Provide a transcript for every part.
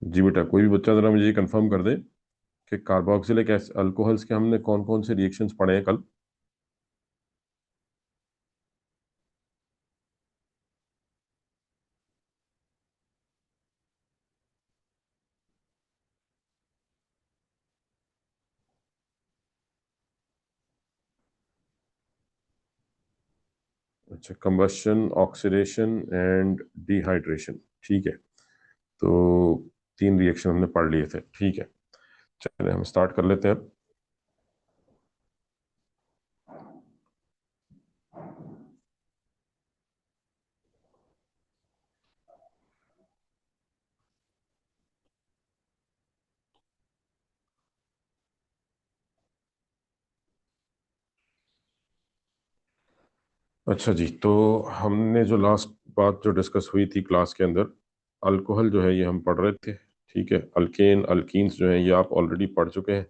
जी बेटा, कोई भी बच्चा जरा मुझे कंफर्म कर दे कि कार्बोक्सिलिक अल्कोहल्स के हमने कौन कौन से रिएक्शंस पढ़े हैं कल। अच्छा, कंबशन, ऑक्सीडेशन एंड डिहाइड्रेशन। ठीक है। तो तीन रिएक्शन हमने पढ़ लिए थे। ठीक है, चलिए हम स्टार्ट कर लेते हैं अब। अच्छा जी, तो हमने जो लास्ट बात जो डिस्कस हुई थी क्लास के अंदर, अल्कोहल जो है ये हम पढ़ रहे थे। ठीक है, अल्केन अल्कीन्स जो है ये आप ऑलरेडी पढ़ चुके हैं।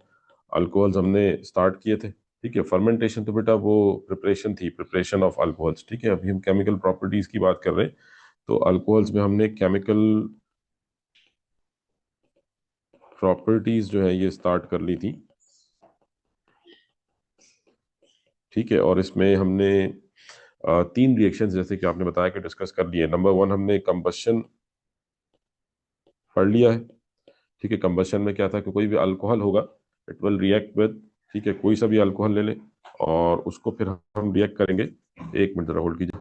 अल्कोहल्स हमने स्टार्ट किए थे। ठीक है, फर्मेंटेशन तो बेटा वो प्रिपरेशन थी, प्रिपरेशन ऑफ अल्कोहल्स। ठीक है, अभी हम केमिकल प्रॉपर्टीज की बात कर रहे हैं। तो अल्कोहल्स में हमने केमिकल प्रॉपर्टीज जो है ये स्टार्ट कर ली थी। ठीक है, और इसमें हमने तीन रिएक्शंस जैसे कि आपने बताया कि डिस्कस कर लिए। नंबर वन हमने कंबशन पढ़ लिया है। ठीक है, कंबशन में क्या था कि कोई भी अल्कोहल होगा, इट विल रिएक्ट विद, ठीक है, कोई सा भी अल्कोहल ले लें और उसको फिर हम रिएक्ट करेंगे। एक मिनट जरा होल्ड कीजिए।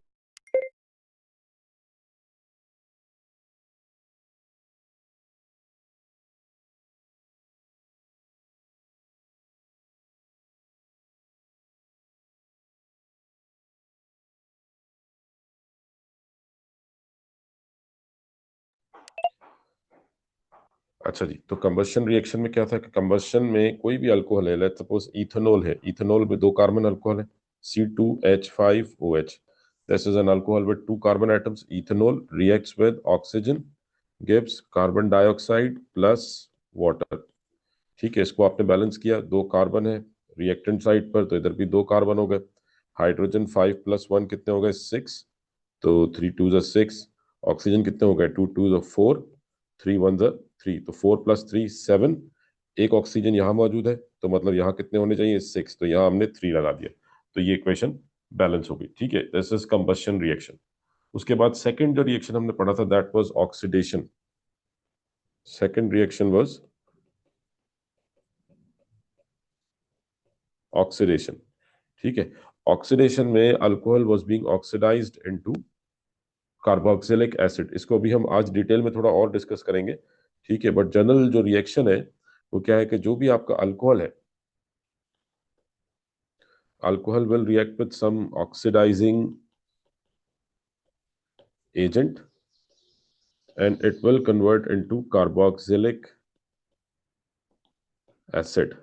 अच्छा जी, तो कंबशन रिएक्शन में क्या था कि कंबशन में कोई भी अल्कोहल है, लेट्स सपोज इथेनॉल है, इथेनॉल में दो कार्बन अल्कोहल है, C2H5OH। This is an alcohol with two carbon atoms. Ethanol reacts with oxygen, gives carbon dioxide plus water. ठीक है, इसको आपने बैलेंस किया, दो कार्बन है रिएक्टेंट साइड पर, तो इधर भी दो कार्बन हो गए। हाइड्रोजन 5 + 1 कितने हो गए? 6। तो 3 2 6। ऑक्सीजन कितने हो गए? 2 2 4। 3 1 3, तो 4 + 3 7। एक ऑक्सीजन यहाँ मौजूद है, तो मतलब यहाँ कितने होने चाहिए? 6, तो यहाँ हमने 3 लगा दिया। तो ये इक्वेशन बैलेंस हो गई। ठीक है, दिस इज कंबशन रिएक्शन। उसके बाद सेकंड जो रिएक्शन हमने पढ़ा था that was oxidation. Second reaction was oxidation. ठीक है, ऑक्सीडेशन में alcohol was being oxidised into carboxylic acid. इसको अभी हम आज डिटेल में थोड़ा और डिस्कस करेंगे। ठीक है, बट जनरल जो रिएक्शन है वो क्या है कि जो भी आपका अल्कोहल है, alcohol will react with some oxidising agent and it will convert into carboxylic acid.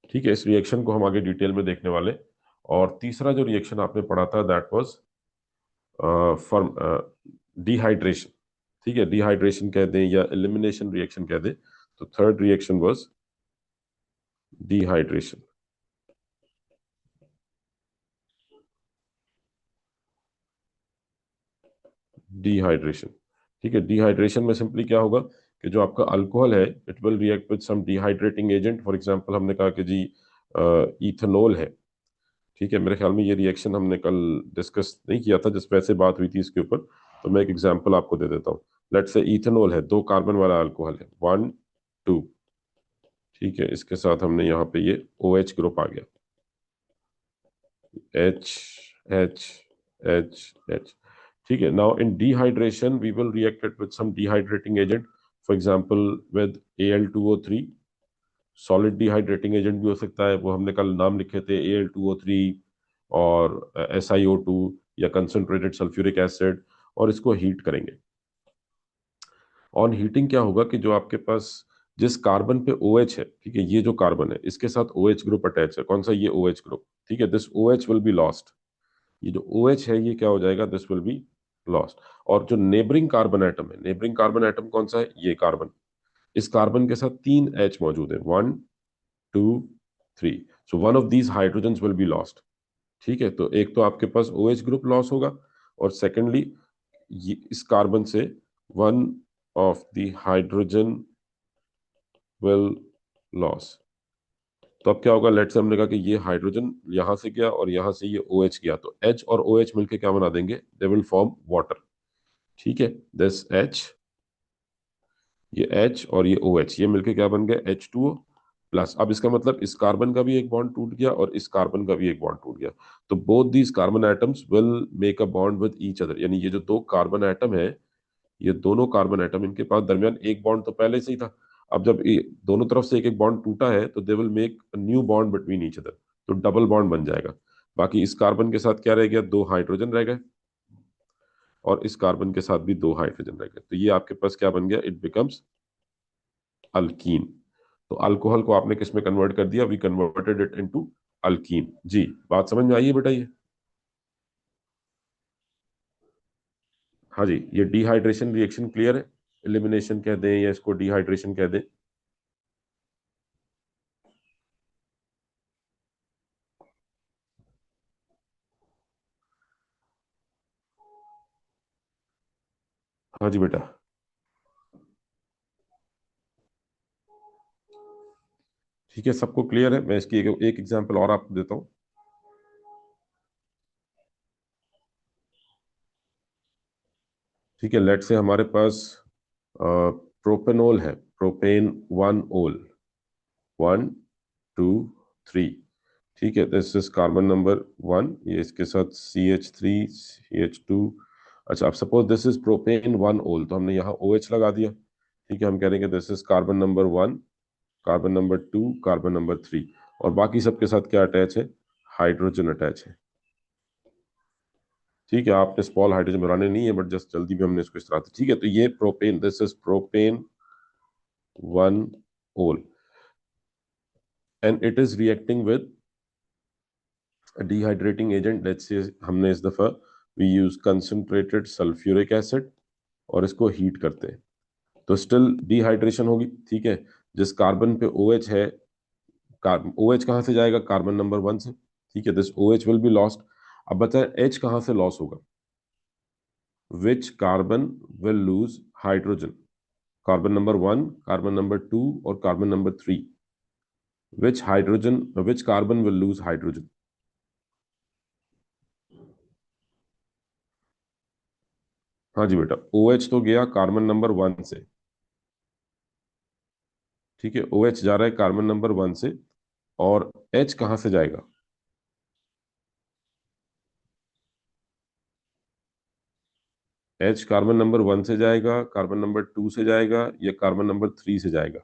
ठीक है, इस रिएक्शन को हम आगे डिटेल में देखने वाले। और तीसरा जो रिएक्शन आपने पढ़ा था दैट वाज फॉर्म डिहाइड्रेशन। ठीक है, डिहाइड्रेशन कह दें या एलिमिनेशन रिएक्शन कह दें। तो third reaction was dehydration. Dehydration. ठीक है, डिहाइड्रेशन में सिंपली क्या होगा कि जो आपका अल्कोहल है it will react with some dehydrating agent. For example हमने कहा कि जी इथेनॉल है। ठीक है, मेरे ख्याल में ये रिएक्शन हमने कल डिस्कस नहीं किया था, जिस वैसे बात हुई थी इसके ऊपर। तो मैं एक एग्जांपल आपको दे देता हूँ। लेट्स से इथेनॉल है, दो कार्बन वाला अल्कोहल है, 1 2। ठीक है, इसके साथ हमने यहाँ पे ये OH ग्रुप आ गया, H H H। ठीक है, now in dehydration we will react it with some dehydrating agent, for example with Al2O3। Solid dehydrating agent भी हो सकता है, वो हमने कल नाम लिखे थे, Al2O3 और SiO2 या कंसंट्रेटेड सल्फ्यूरिक एसिड। और इसको हीट करेंगे। ऑन हीटिंग क्या होगा कि जो आपके पास जिस कार्बन पे OH है, ठीक है, ये जो कार्बन है इसके साथ OH ग्रुप अटैच है। कौन सा? ये OH ग्रुप। ठीक है, this OH will be lost. ये जो OH है ये क्या हो जाएगा? This will be lost. और जो नेबरिंग कार्बन एटम है, नेबरिंग कार्बन एटम कौन सा है? ये कार्बन। इस कार्बन के साथ तीन H मौजूद है, 1 2 3। So one of these hydrogen will be lost. ठीक है, तो एक तो आपके पास OH ग्रुप लॉस होगा, और सेकेंडली इस कार्बन से one of the hydrogen will lose। तो अब क्या होगा, लेट्स से हमने कहा कि ये हाइड्रोजन यहां से गया और यहां से ये OH गया, तो H और OH मिलके क्या बना देंगे, दे विल फॉर्म वाटर। ठीक है, दिस H, ये H और ये OH, ये मिलके क्या बन गया, H2O प्लस। अब इसका मतलब इस कार्बन का भी एक बॉन्ड टूट गया और इस कार्बन का भी एक बॉन्ड टूट गया। तो both these carbon atoms will make a bond with each other, यानी ये जो दो कार्बन एटम है, ये दोनों कार्बन एटम, इनके पास दरमियान एक बॉन्ड तो पहले से ही था। अब जब ये दोनों तरफ से एक एक बॉन्ड टूटा है तो they will make new bond between each other, तो डबल बॉन्ड बन जाएगा। बाकी इस कार्बन के साथ क्या रह गया, दो हाइड्रोजन रह गए, और इस कार्बन के साथ भी दो हाइड्रोजन रह गए, तो ये आपके पास क्या बन गया, इट बिकम्स अल्कीन। तो अल्कोहल को आपने किस में कन्वर्ट कर दिया, we converted it into alkene. जी, बात समझ में आई है बेटा ये? हाँ जी, ये डिहाइड्रेशन रिएक्शन क्लियर है? एलिमिनेशन कह दें या इसको डिहाइड्रेशन कह दें? हाँ जी बेटा। ठीक है, सबको क्लियर है? मैं इसकी एक एग्जांपल और आपको देता हूँ। ठीक है, लेट से हमारे पास प्रोपेनॉल है, प्रोपेन 1 ओल, 1 2 3। ठीक है, दिस इज कार्बन नंबर 1, ये इसके साथ CH3 CH2। अच्छा, अब सपोज दिस इज प्रोपेन 1 ओल, तो हमने यहाँ OH लगा दिया। ठीक है, हम कह रहे हैं कि this is carbon number 1, carbon number 2, carbon number 3, और बाकी सबके साथ क्या अटैच है, हाइड्रोजन अटैच है। ठीक है, आपने स्मॉल हाइड्रोजन बनाने नहीं है, बट जस्ट जल्दी भी हमने इसको इस तरह से। ठीक है, तो ये propane, this is propane 1 ol, and it is reacting with dehydrating agent. Let's say हमने इस दफा we use concentrated sulphuric acid और इसको हीट करते हैं, तो स्टिल डिहाइड्रेशन होगी। ठीक है, जिस कार्बन पे OH है, OH कहाँ से जाएगा, कार्बन नंबर 1 से। ठीक है, this OH will be lost. अब बचा है H कहाँ से लॉस होगा, which carbon will lose hydrogen, carbon number 1, carbon number 2 और carbon number 3, which hydrogen, which carbon will lose hydrogen. हाँ जी बेटा, OH तो गया कार्बन नंबर 1 से। ठीक है, OH जा रहा है कार्बन नंबर 1 से, और H कहाँ से जाएगा, H कार्बन नंबर 1 से जाएगा, कार्बन नंबर 2 से जाएगा, या कार्बन नंबर 3 से जाएगा।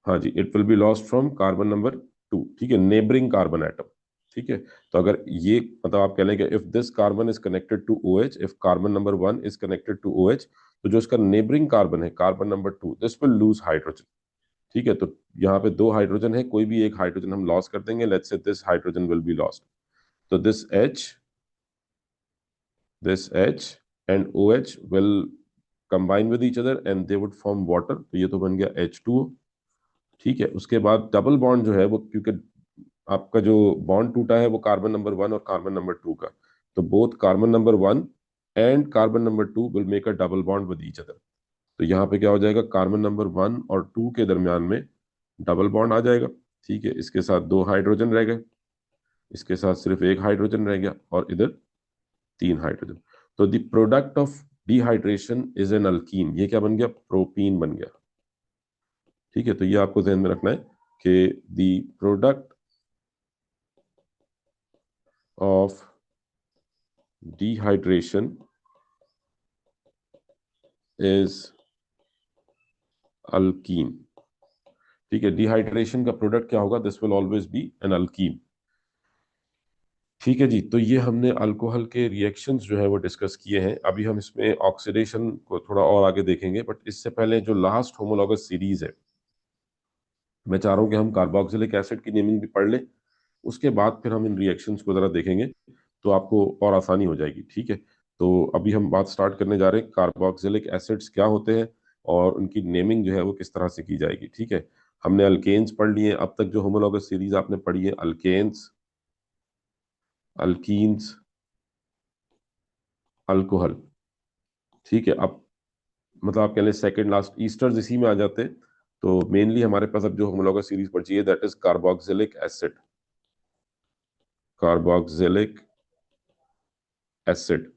हाँ जी, it will be lost from carbon number 2। ठीक है, नेबरिंग कार्बन एटम। ठीक है, तो अगर ये मतलब आप कह लें कि if this carbon is connected to OH, if carbon number 1 is connected to OH, तो जो इसका नेबरिंग कार्बन है, carbon number 2, this will lose hydrogen. ठीक है, तो यहाँ पे दो हाइड्रोजन है, कोई भी एक हाइड्रोजन हम लॉस कर देंगे, let's say this hydrogen will be lost, तो this H and OH will combine with each other and they would form water, तो ये तो बन गया H2O। ठीक है, उसके बाद डबल बॉन्ड जो है वो, क्योंकि आपका जो बॉन्ड टूटा है वो कार्बन नंबर 1 और कार्बन नंबर 2 का, तो both carbon number 1 and carbon number 2 will make a double bond with each other. तो यहाँ पे क्या हो जाएगा, कार्बन नंबर 1 और 2 के दरमियान में डबल बॉन्ड आ जाएगा। ठीक है, इसके साथ दो हाइड्रोजन रह गए, इसके साथ सिर्फ एक हाइड्रोजन रह गया, और इधर तीन हाइड्रोजन। तो the product of dehydration is an alkyne, ये क्या बन गया, प्रोपीन बन गया। ठीक है, तो ये आपको ध्यान में रखना है कि the product of dehydration is alkene. ठीक है, डिहाइड्रेशन का प्रोडक्ट क्या होगा, this will always be an alkene. ठीक है जी, तो ये हमने अल्कोहल के रिएक्शंस जो है वो डिस्कस किए हैं। अभी हम इसमें ऑक्सीडेशन को थोड़ा और आगे देखेंगे, बट इससे पहले जो लास्ट होमोलॉगस सीरीज है, मैं चाह रहा हूँ कि हम कार्बोक्सिलिक एसिड की नेमिंग भी पढ़ लें, उसके बाद फिर हम इन रिएक्शंस को जरा देखेंगे, तो आपको और आसानी हो जाएगी। ठीक है, तो अभी हम बात स्टार्ट करने जा रहे हैं, कार्बोक्सिलिक एसिड्स क्या होते हैं और उनकी नेमिंग जो है वो किस तरह से की जाएगी। ठीक है, हमने अल्केन्स पढ़ लिए अब तक, जो होमोलॉगस सीरीज आपने पढ़ी है, अल्केन्स, अल्कीन्स, अल्कोहल। ठीक है, अब मतलब आप कह लें सेकंड लास्ट ईस्टर्स इसी में आ जाते हैं। तो मेनली हमारे पास अब जो हम लोग का सीरीज बची है that is carboxylic acid. Carboxylic acid,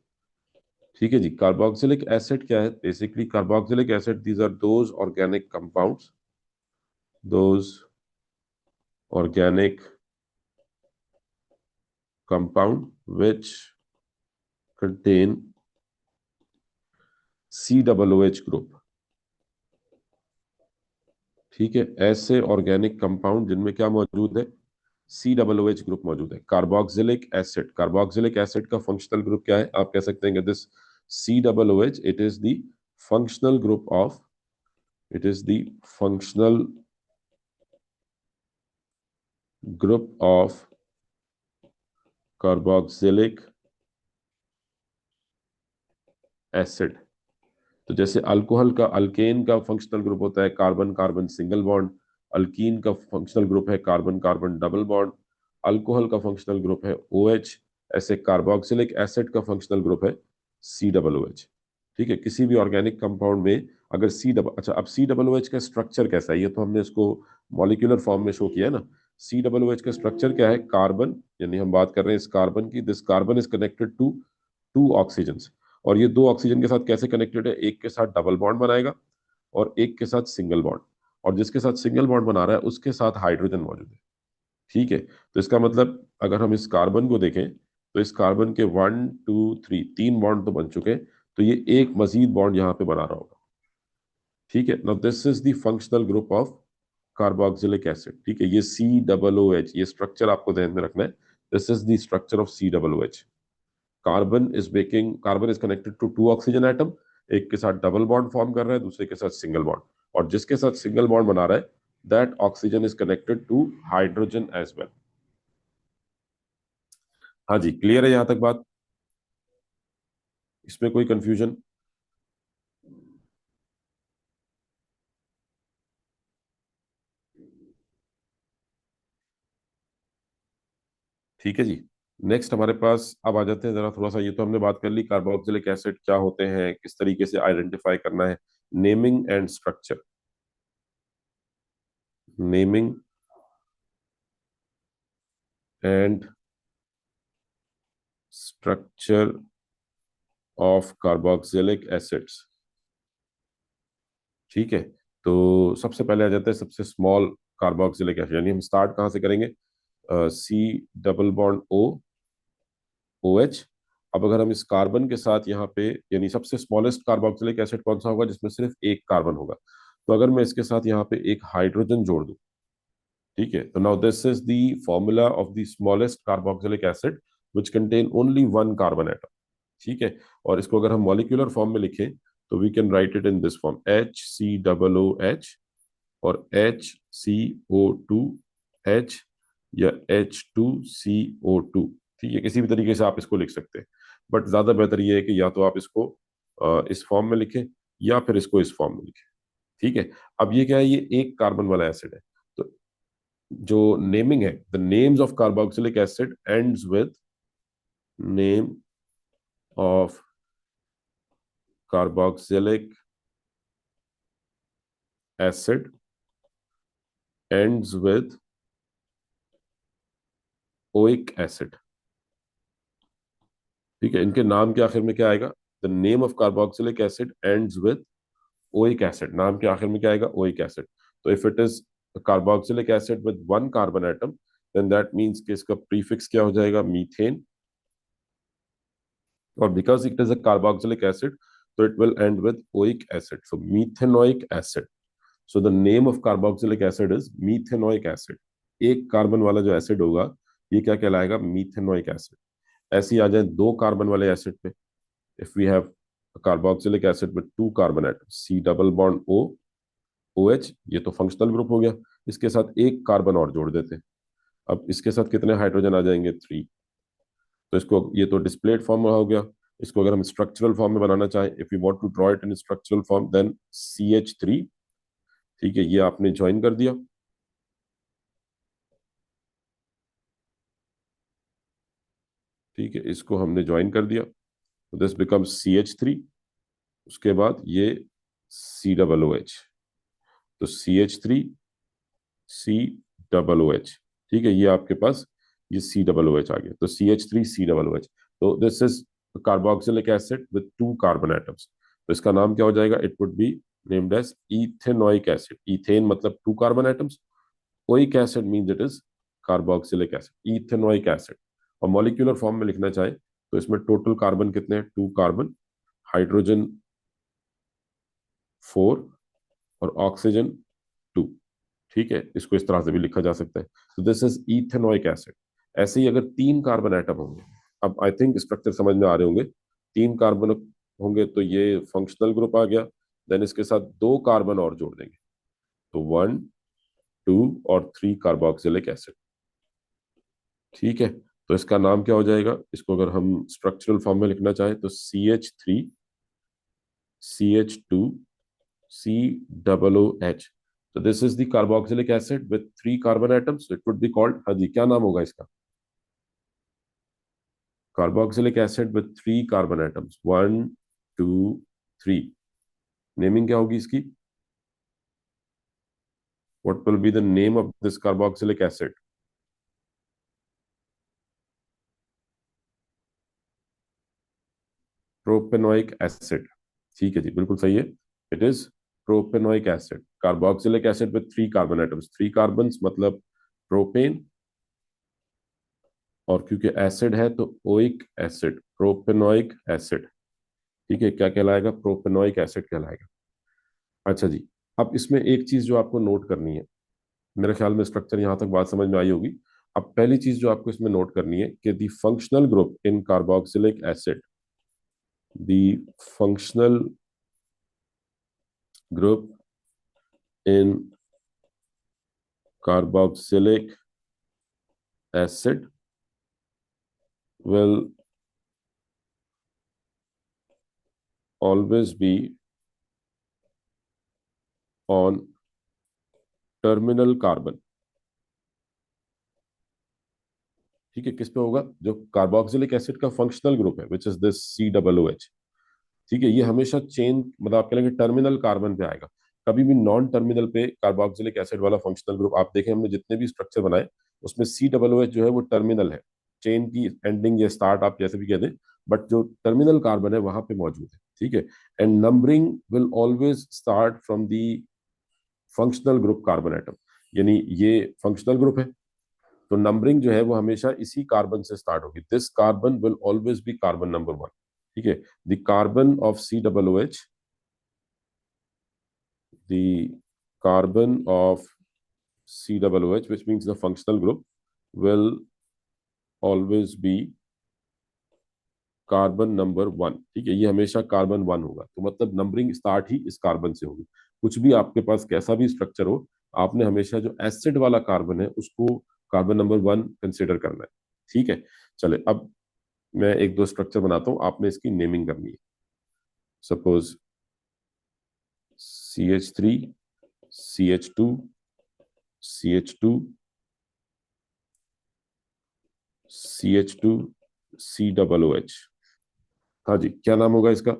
ठीक है जी। कार्बोक्सिलिक एसिड क्या है? Basically carboxylic acid these are those organic compounds, those organic compound which contain COOH group, ठीक है। ऐसे ऑर्गेनिक कंपाउंड जिनमें क्या मौजूद है? COOH ग्रुप मौजूद है। कार्बोक्सिलिक एसिड, कार्बोक्सिलिक एसिड का फंक्शनल ग्रुप क्या है? आप कह सकते हैं कि this COOH it is the functional group of, it is the functional group of carboxylic acid. तो जैसे अल्कोहल का, अल्केन का फंक्शनल ग्रुप होता है carbon carbon single bond, alkyne का फंक्शनल ग्रुप है carbon carbon double bond, alcohol का functional group है OH। ऐसे कार्बोक्सिलिक एसिड का फंक्शनल ग्रुप है COOH, ठीक है। किसी भी ऑर्गेनिक कंपाउंड में अगर अच्छा, अब COOH का स्ट्रक्चर कैसा है ये तो हमने इसको मॉलिक्यूलर फॉर्म में शो किया है ना। COOH का स्ट्रक्चर क्या है? कार्बन, यानी हम बात कर रहे हैं इस कार्बन की, this carbon is connected to two oxygen. और ये दो ऑक्सीजन के साथ कैसे कनेक्टेड है? एक के साथ डबल बॉन्ड बनाएगा और एक के साथ सिंगल बॉन्ड, और जिसके साथ सिंगल बॉन्ड बना रहा है उसके साथ हाइड्रोजन मौजूद है, ठीक है। तो इसका मतलब अगर हम इस कार्बन को देखें तो इस कार्बन के 1 2 3 तीन बॉन्ड तो बन चुके हैं, तो ये एक मजीद बॉन्ड यहाँ पे बना रहा होगा, ठीक है। Now this is the functional group of carboxylic acid, ठीक है। ये COOH, ये स्ट्रक्चर आपको ध्यान में रखना है। This is the structure of COOH। Carbon is connected to two oxygen atom, एक के साथ डबल बॉन्ड फॉर्म कर रहा है, दूसरे के साथ सिंगल बॉन्ड, और जिसके साथ सिंगल बॉन्ड बना रहा है that oxygen is connected to hydrogen as well. हाँ जी, क्लियर है यहां तक बात? इसमें कोई कंफ्यूजन? ठीक है जी। नेक्स्ट हमारे पास अब आ जाते हैं, जरा थोड़ा सा, ये तो हमने बात कर ली कार्बोक्सिलिक एसिड क्या होते हैं, किस तरीके से आइडेंटिफाई करना है। Naming and structure, naming and structure of carboxylic acids, ठीक है। तो सबसे पहले आ जाता है सबसे स्मॉल कार्बोक्सिलिक एसिड, यानी हम स्टार्ट कहाँ से करेंगे? C double bond OH। अब अगर हम इस कार्बन के साथ यहाँ पे, यानी सबसे स्मॉलेस्ट कार्बोक्सिलिक एसिड कौन सा होगा? जिसमें सिर्फ एक कार्बन होगा। तो अगर मैं इसके साथ यहाँ पे एक हाइड्रोजन जोड़ दूं, ठीक है, तो now this is the formula of the smallest carboxylic acid which contain only one carbon atom, ठीक है। और इसको अगर हम मॉलिक्यूलर फॉर्म में लिखें तो we can write it in this form HCOOH और HCO2H या H2CO2, ठीक है। किसी भी तरीके से आप इसको लिख सकते हैं, बट ज्यादा बेहतर ये है कि या तो आप इसको इस फॉर्म में लिखें या फिर इसको इस फॉर्म में लिखें, ठीक है। अब ये क्या है? ये एक कार्बन वाला एसिड है, तो जो नेमिंग है, the names of carboxylic acid ends with, name of carboxylic acid ends with oic acid, ठीक है। इनके नाम के आखिर में क्या आएगा? The name of carboxylic acid ends with oic acid, नाम के आखिर में क्या आएगा? Oic acid. तो if it is carboxylic acid with one carbon atom then that means कि इसका प्रीफिक्स क्या हो जाएगा? मीथेन। और because it is a carboxylic acid तो it will end with oic acid, so methanoic acid. So the name of carboxylic acid is methanoic acid. एक carbon वाला जो एसिड होगा ये क्या कहलाएगा? Methanoic acid. ऐसे ही आ जाए दो कार्बन वाले एसिड पे, if we have carboxylic acid with two carbon atom, C double bond OH, ये तो फंक्शनल ग्रुप हो गया। इसके साथ एक कार्बन और जोड़ देते हैं, अब इसके साथ कितने हाइड्रोजन आ जाएंगे? 3। तो इसको, ये तो डिस्प्लेड फॉर्म हो गया। इसको अगर हम स्ट्रक्चरल फॉर्म में बनाना चाहें, if you want to draw it in structural form then CH3, ठीक है। ये आपने ज्वाइन कर दिया, ठीक है, इसको हमने ज्वाइन कर दिया, तो दिस बिकम्स CH3। उसके बाद ये COOH, तो CH3COOH। ठीक है, ये आपके पास ये COOH आ गया, तो CH3COOH। तो this is carboxylic acid with 2 carbon atoms. तो इसका नाम क्या हो जाएगा? It would be named as ethanoic acid. Ethane मतलब 2 carbon atoms, oic acid means it is carboxylic acid, ethanoic acid. और मॉलिक्यूलर फॉर्म में लिखना चाहे तो इसमें टोटल कार्बन कितने हैं? 2 कार्बन, हाइड्रोजन 4 और ऑक्सीजन 2। ठीक है, इसको इस तरह से भी लिखा जा सकता है। तो दिस इज इथेनोइक एसिड। ऐसे ही अगर 3 कार्बन एटम होंगे, अब आई थिंक स्ट्रक्चर समझ में आ रहे होंगे। 3 कार्बन होंगे तो ये फंक्शनल ग्रुप आ गया। देन इसके साथ 2 कार्बन और जोड़ देंगे, तो 1, 2 और 3 कार्बोक्सिलिक एसिड। ठीक है, तो इसका नाम क्या हो जाएगा? इसको अगर हम स्ट्रक्चरल फॉर्म में लिखना चाहें तो CH3CH2COOH। तो this is the carboxylic acid with 3 carbon atoms, it would be called, हाँ जी, क्या नाम होगा इसका? Carboxylic acid with 3 carbon atoms, 1, 2, 3। Naming क्या होगी इसकी? What will be the name of this carboxylic acid? Propanoic acid. ठीक है जी, बिल्कुल सही है। It is propanoic acid, carboxylic acid with 3 carbon atoms. 3 carbon मतलब प्रोपेन, और क्योंकि एसिड है तो ओइक एसिड, प्रोपेनोइक एसिड। ठीक है, क्या कहलाएगा? प्रोपेनोइक एसिड कहलाएगा। अच्छा जी, अब इसमें एक चीज जो आपको नोट करनी है, मेरे ख्याल में स्ट्रक्चर यहां तक बात समझ में आई होगी। अब पहली चीज जो आपको इसमें नोट करनी है कि the functional group in carboxylic acid, the functional group in carboxylic acid will always be on terminal carbon। ठीक है, किस पे होगा? जो कार्बोक्सिलिक एसिड का फंक्शनल ग्रुप है विच इज दिस COOH। ठीक है, ये हमेशा चेन मतलब आप कह लेंगे टर्मिनल कार्बन पे आएगा, कभी भी नॉन टर्मिनल पे कार्बोक्सिलिक एसिड वाला फंक्शनल ग्रुप। आप देखें हमने जितने भी स्ट्रक्चर बनाए उसमें COOH जो है वो टर्मिनल है, चेन की एंडिंग या स्टार्ट आप जैसे भी कह दें, बट जो टर्मिनल कार्बन है वहां पे मौजूद है। ठीक है, and numbering will always start from the functional group carbon atom. यानी ये फंक्शनल ग्रुप है तो नंबरिंग जो है वो हमेशा इसी कार्बन से स्टार्ट होगी। This carbon will always B carbon number 1। ठीक है, the carbon of COOH, the carbon of COOH, which means the functional group, will always be carbon number 1। ठीक है, ये हमेशा कार्बन 1 होगा, तो मतलब नंबरिंग स्टार्ट ही इस कार्बन से होगी। कुछ भी आपके पास कैसा भी स्ट्रक्चर हो, आपने हमेशा जो एसिड वाला कार्बन है उसको कार्बन नंबर 1 कंसिडर करना है। ठीक है, चले अब मैं एक दो स्ट्रक्चर बनाता हूँ, आपने इसकी नेमिंग करनी है। Suppose CH3CH2CH2 CH2COOH। हाँ जी, क्या नाम होगा इसका?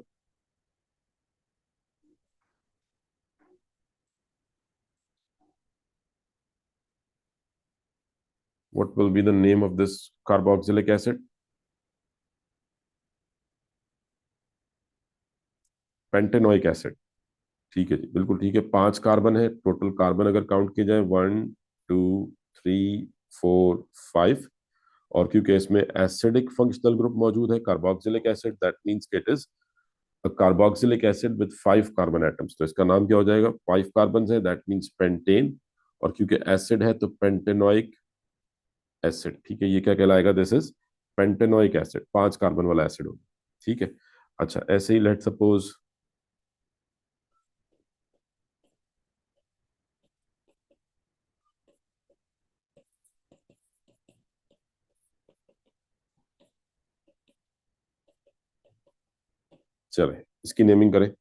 What will be the name of this carboxylic acid? Pentanoic acid. ठीक है जी, बिल्कुल ठीक है। 5 कार्बन है टोटल, कार्बन अगर काउंट किए जाए 1, 2, 3, 4, 5। और क्योंकि इसमें एसिडिक फंक्शनल ग्रुप मौजूद है carboxylic acid, that means it is a carboxylic acid with 5 carbon atoms. तो इसका नाम क्या हो जाएगा? 5 कार्बन है, दैट मींस पेंटेन। और क्योंकि एसिड है तो पेंटेनोइक एसिड। ठीक है, ये क्या कहलाएगा? This is pentanoic acid, 5 carbon वाला एसिड होगा। ठीक है, अच्छा ऐसे ही लेट सपोज चले इसकी नेमिंग करें।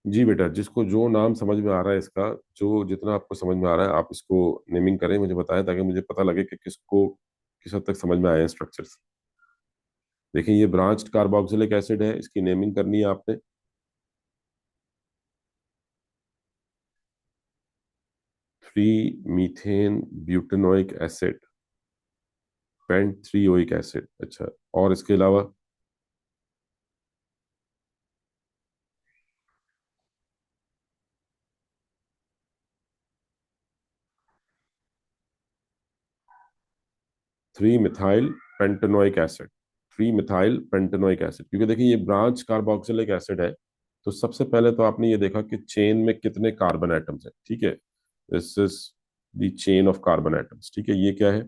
जी बेटा, जिसको जो नाम समझ में आ रहा है इसका, जो जितना आपको समझ में आ रहा है आप इसको नेमिंग करें, मुझे बताएं, ताकि मुझे पता लगे कि किसको किस हद तक समझ में आए हैं स्ट्रक्चर्स। देखिए ये ब्रांच्ड कार्बोक्सिलिक एसिड है, इसकी नेमिंग करनी है आपने। 3 methane butanoic acid, pent 3 oic acid. अच्छा, और इसके अलावा? 3 methyl pentanoic acid. 3 methyl pentanoic acid, क्योंकि देखिए ये ब्रांच कार्बोक्सिलिक एसिड है। तो सबसे पहले तो आपने ये देखा कि चेन में कितने कार्बन एटम्स है, ठीक है। This is the chain of carbon atoms, ठीक है। ये क्या है?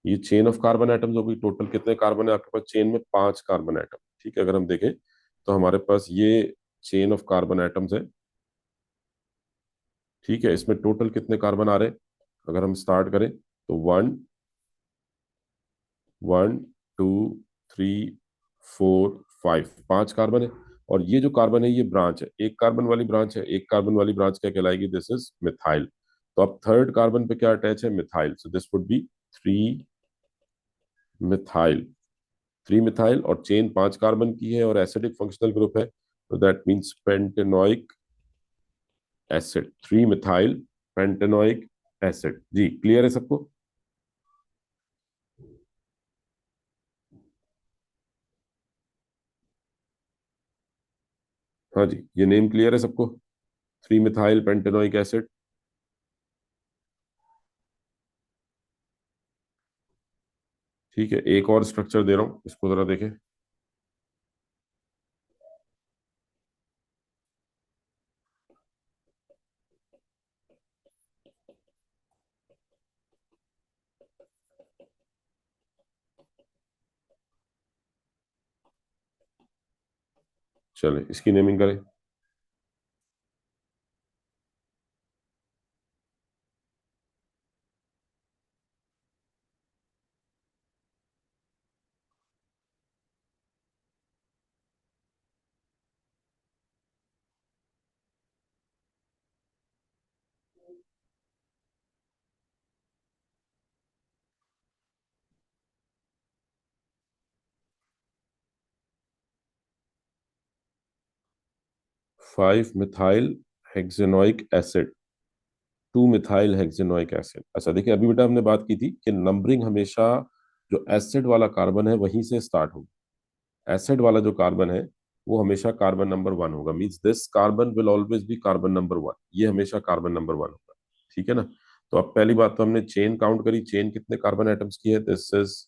ये चेन ऑफ कार्बन एटम्स होगी। टोटल कितने कार्बन है आपके पास चेन में? 5 कार्बन एटम, ठीक है। अगर हम देखें तो हमारे पास ये चेन ऑफ कार्बन एटम्स है, ठीक है। इसमें टोटल कितने कार्बन आ रहे हैं? अगर हम स्टार्ट करें तो 1 1 2 3 4 5, 5 कार्बन है। और ये जो कार्बन है ये ब्रांच है, एक कार्बन वाली ब्रांच है। एक कार्बन वाली ब्रांच क्या कहलाएगी? This is methyl. तो अब थर्ड कार्बन पे क्या अटैच है? Methyl. So this would be 3 methyl. 3 methyl, और चेन 5 कार्बन की है, और एसिडिक फंक्शनल ग्रुप है, तो that means pentanoic acid. 3 methyl pentanoic acid. जी क्लियर है सबको? हाँ जी, ये नेम क्लियर है सबको? 3 मिथाइल पेंटेनोइक एसिड। ठीक है, एक और स्ट्रक्चर दे रहा हूं, इसको जरा देखें। चले इसकी नेमिंग करें। Five methyl hexanoic acid, 2 methyl hexanoic acid. अच्छा देखिए, अभी बेटा हमने बात की थी कि नंबरिंग हमेशा जो एसिड वाला कार्बन है वहीं से स्टार्ट होगी। एसिड वाला जो कार्बन है वो हमेशा कार्बन नंबर 1 होगा। Means this carbon will always B carbon number 1। ये हमेशा कार्बन नंबर 1 होगा, ठीक है ना। तो अब पहली बात तो हमने चेन काउंट करी, चेन कितने कार्बन एटम्स की है? This is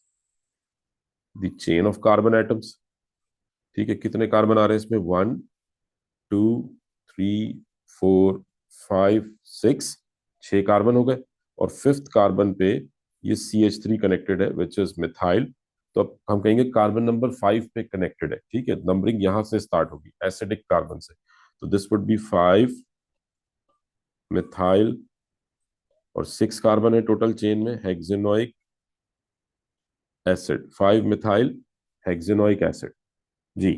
the chain of carbon atoms, ठीक है। कितने कार्बन आ रहे हैं इसमें? 1 2 3 4 5 6, 6 कार्बन हो गए। और फिफ्थ कार्बन पे ये CH3 कनेक्टेड है, विच इज मिथाइल। तो अब हम कहेंगे कार्बन नंबर 5 पे कनेक्टेड है, ठीक है। नंबरिंग यहां से स्टार्ट होगी एसिडिक कार्बन से। तो दिस वुड बी 5 मिथाइल, और 6 कार्बन है टोटल चेन में, hexanoic acid. 5 methyl hexanoic acid. जी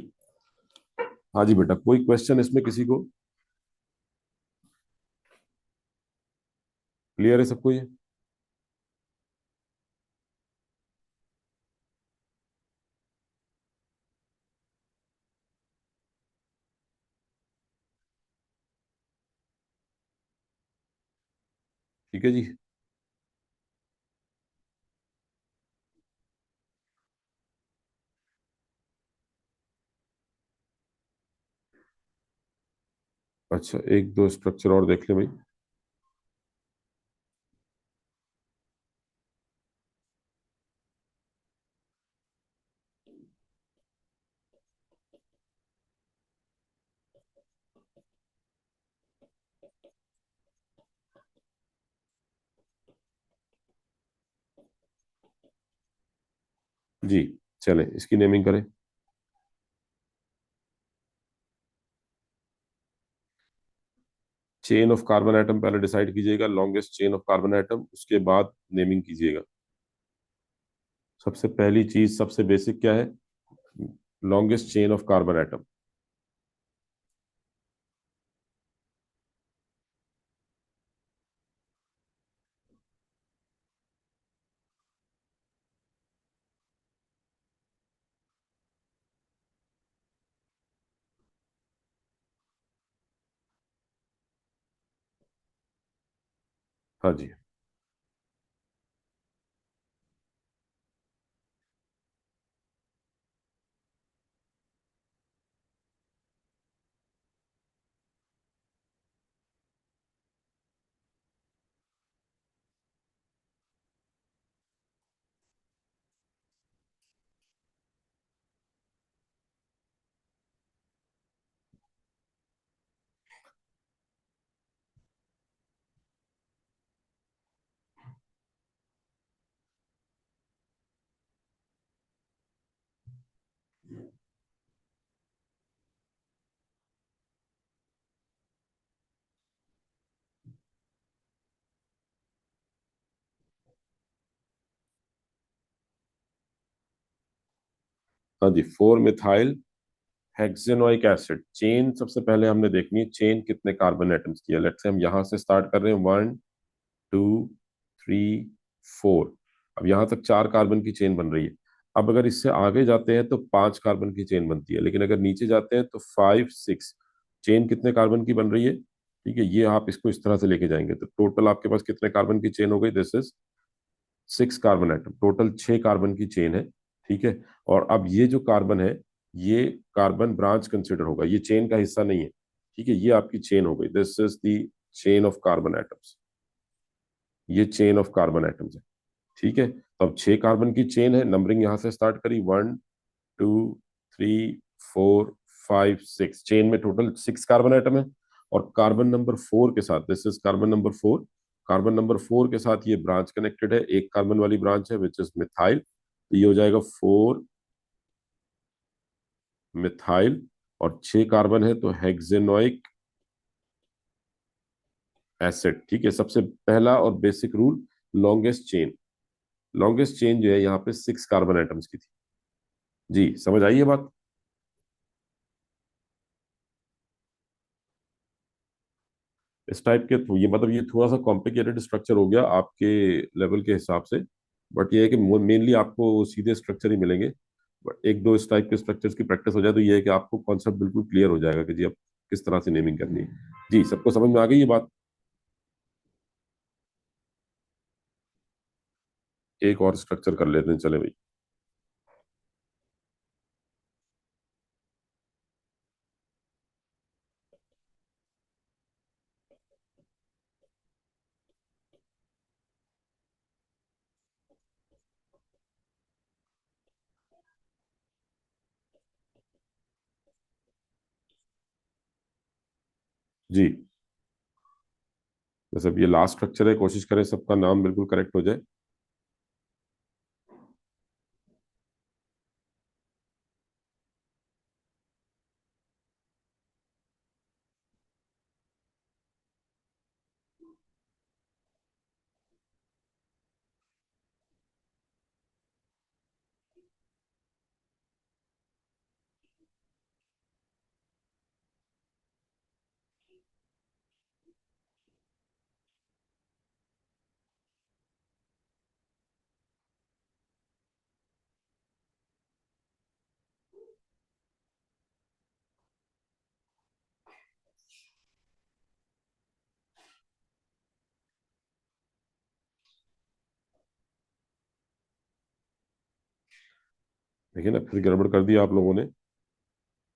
हाँ जी बेटा, कोई क्वेश्चन इसमें किसी को? क्लियर है सबको ये? ठीक है जी। अच्छा, एक दो स्ट्रक्चर और देख ले भाई। जी चले इसकी नेमिंग करें। चेन ऑफ कार्बन एटम पहले डिसाइड कीजिएगा, longest chain of carbon atom, उसके बाद नेमिंग कीजिएगा। सबसे पहली चीज, सबसे बेसिक क्या है? Longest chain of carbon atom. हाँ जी। हाँ जी, 4 मिथाइल हेक्सेनोइक एसिड चेन सबसे पहले हमने देखनी है, चेन कितने कार्बन एटम्स की है। लेट्स से हम यहां से स्टार्ट कर रहे हैं, 1 2 3 4। अब यहां तक 4 कार्बन की चेन बन रही है। अब अगर इससे आगे जाते हैं तो 5 कार्बन की चेन बनती है, लेकिन अगर नीचे जाते हैं तो 5 6। चेन कितने कार्बन की बन रही है? ठीक है, ये आप इसको इस तरह से लेके जाएंगे तो टोटल आपके पास कितने कार्बन की चेन हो गई? This is 6 carbon atom, total 6 carbon की चेन है। ठीक है, और अब ये जो कार्बन है, ये कार्बन ब्रांच कंसिडर होगा, ये चेन का हिस्सा नहीं है। ठीक है, ये आपकी चेन हो गई, this is the chain of carbon atoms. ये चेन ऑफ कार्बन एटम्स है। ठीक है, तो अब 6 कार्बन की चेन है, नंबरिंग यहां से स्टार्ट करी, 1 2 3 4 5 6। चेन में टोटल 6 कार्बन एटम है। और कार्बन नंबर 4 के साथ, this is carbon number 4, carbon number 4 के साथ ये ब्रांच कनेक्टेड है, एक कार्बन वाली ब्रांच है विच इज मिथाइल, तो ये हो जाएगा 4 मिथाइल। और 6 कार्बन है तो हेक्सेनोइक एसिड। ठीक है, सबसे पहला और basic rule, longest chain. Longest chain जो है यहाँ पे 6 कार्बन एटम्स की थी। जी, समझ आई ये बात? इस टाइप के ये मतलब ये थोड़ा सा कॉम्प्लिकेटेड स्ट्रक्चर हो गया आपके लेवल के हिसाब से, बट ये है कि मेनली आपको सीधे स्ट्रक्चर ही मिलेंगे। बट एक दो इस टाइप के स्ट्रक्चर्स की प्रैक्टिस हो जाए तो ये है कि आपको कॉन्सेप्ट बिल्कुल क्लियर हो जाएगा कि जी अब किस तरह से नेमिंग करनी है। जी, सबको समझ में आ गई ये बात? एक और स्ट्रक्चर कर लेते हैं, चले भाई। जी, वैसे अब ये लास्ट स्ट्रक्चर है, कोशिश करें सबका नाम बिल्कुल करेक्ट हो जाए। देखिए ना, फिर गड़बड़ कर दिया आप लोगों ने।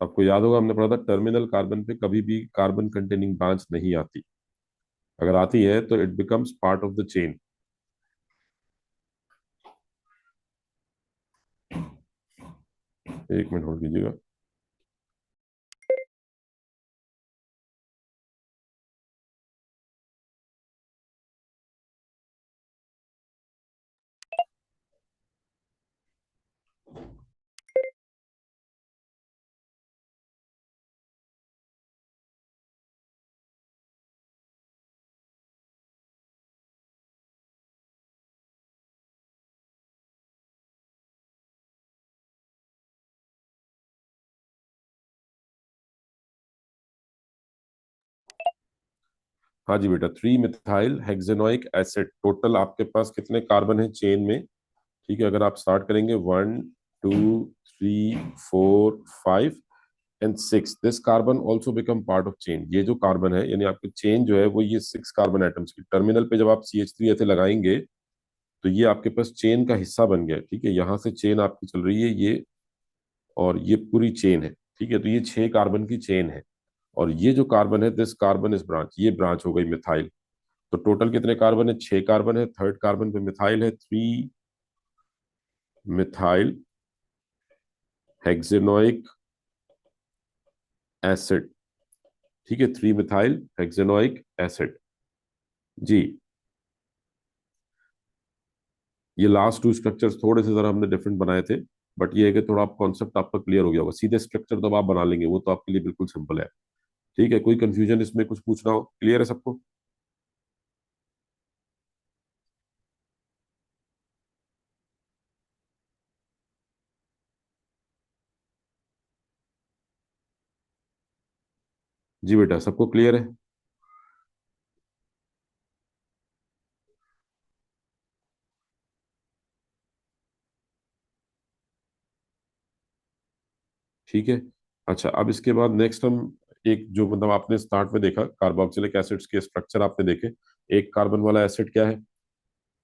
आपको याद होगा हमने पढ़ा था टर्मिनल कार्बन पे कभी भी कार्बन कंटेनिंग ब्रांच नहीं आती। अगर आती है तो it becomes part of the chain. एक मिनट होल्ड कीजिएगा। हाँ जी बेटा, 3 मिथाइल हेक्सेनोइक एसिड, टोटल आपके पास कितने कार्बन है चेन में? ठीक है, अगर आप स्टार्ट करेंगे 1 2 3 4 5, and 6, this carbon also become part of chain। ये जो कार्बन है यानी आपकी चेन जो है वो ये 6 कार्बन एटम्स की, टर्मिनल पे जब आप CH3 ऐसे लगाएंगे तो ये आपके पास चेन का हिस्सा बन गया। ठीक है, यहाँ से चेन आपकी चल रही है ये, और ये पूरी चेन है। ठीक है, तो ये 6 कार्बन की चेन है, और ये जो कार्बन है दिस कार्बन इज ब्रांच, ये ब्रांच हो गई मिथाइल। तो टोटल कितने कार्बन है? 6 कार्बन है। थर्ड कार्बन पे मिथाइल है, 3 मिथाइल हेक्सेनोइक एसिड। ठीक है, 3 मिथाइल हेक्सेनोइक एसिड। जी, ये लास्ट टू स्ट्रक्चर्स थोड़े से जरा हमने डिफरेंट बनाए थे, बट ये है कि थोड़ा आप कॉन्सेप्ट आपका क्लियर हो गया होगा। सीधे स्ट्रक्चर तो आप बना लेंगे, वो तो आपके लिए बिल्कुल सिंपल है। ठीक है, कोई कंफ्यूजन इसमें, कुछ पूछना हो? क्लियर है सबको? जी बेटा, सबको क्लियर है? ठीक है। अच्छा, अब इसके बाद नेक्स्ट हम एक जो मतलब आपने स्टार्ट में देखा कार्बोक्सिलिक एसिड्स के स्ट्रक्चर आपने देखे। एक कार्बन वाला एसिड क्या है?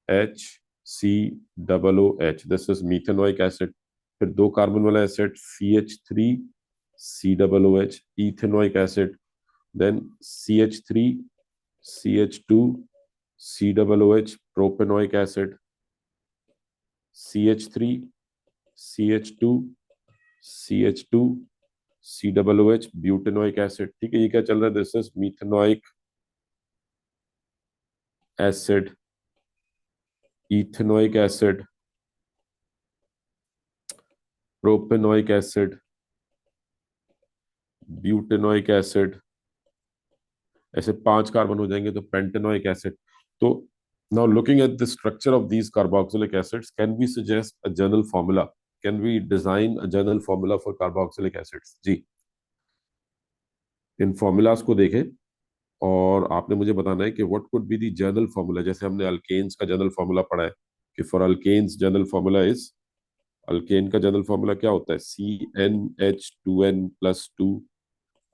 HCOOH, this is methanoic acid. फिर दो कार्बन वाला acid CH3COOH, ethanoic acid. Then CH3CH2COOH, propanoic acid. CH3CH2CH2COOH, butanoic acid. ठीक है, ये क्या चल रहा है? This is methanoic acid, ethanoic acid, propanoic acid, butanoic acid. ऐसे 5 कार्बन हो जाएंगे तो पेंटेनोइक एसिड। तो now looking at the structure of these carboxylic acids, can we suggest a general formula? Can we design a general formula for carboxylic acids? जी, इन formulas को देखें और आपने मुझे बताना है कि what could be the general formula. जैसे हमने अल्केन्स का जनरल फॉर्मूला पढ़ा है कि for alkanes general formula is, alkane का जनरल फॉर्मूला क्या होता है? CnH2n+2।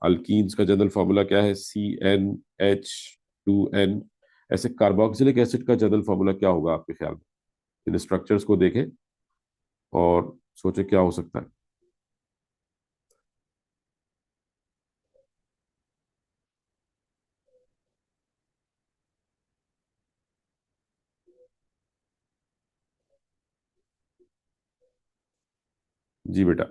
अल्कीन्स का जनरल फॉर्मूला क्या है? CnH2n। ऐसे कार्बोक्सिलिक एसिड का जनरल फॉर्मूला क्या होगा आपके ख्याल में? इन स्ट्रक्चर्स को देखें और सोचे क्या हो सकता है। जी बेटा।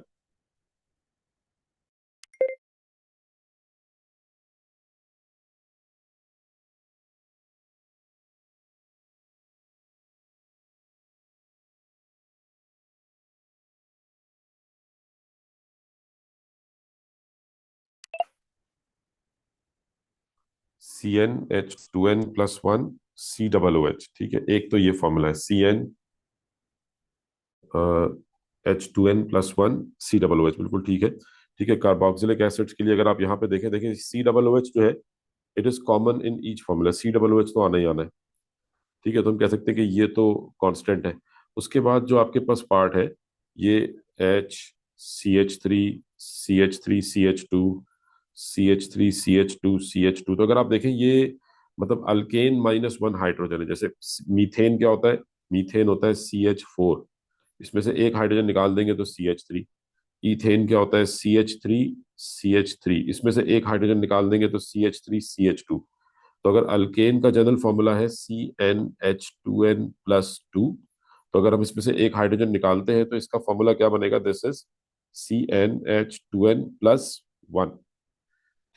CnH2n+1 COOH। ठीक है, एक तो ये फॉर्मूला है CnH2n+1 COOH, बिल्कुल ठीक है। ठीक है, कार्बोक्सिलिक एसिड्स के लिए अगर आप यहाँ पे देखें, देखें COOH जो है it is common in each formula. COOH तो आना ही आना है। ठीक है, तो हम कह सकते हैं कि ये तो कांस्टेंट है। उसके बाद जो आपके पास पार्ट है ये HCH3CH2CH3CH2CH2, तो अगर आप देखें ये मतलब अल्केन -1 हाइड्रोजन है। जैसे मीथेन क्या होता है? मीथेन होता है CH4, इसमें से एक हाइड्रोजन निकाल देंगे तो CH3। इथेन क्या होता है? CH3CH3, इसमें से एक हाइड्रोजन निकाल देंगे तो CH3CH2। तो अगर अल्केन का जनरल फॉर्मूला है CnH2n+2, तो अगर हम इसमें से एक हाइड्रोजन निकालते हैं तो इसका फॉर्मूला क्या बनेगा? This is CnH2n+1।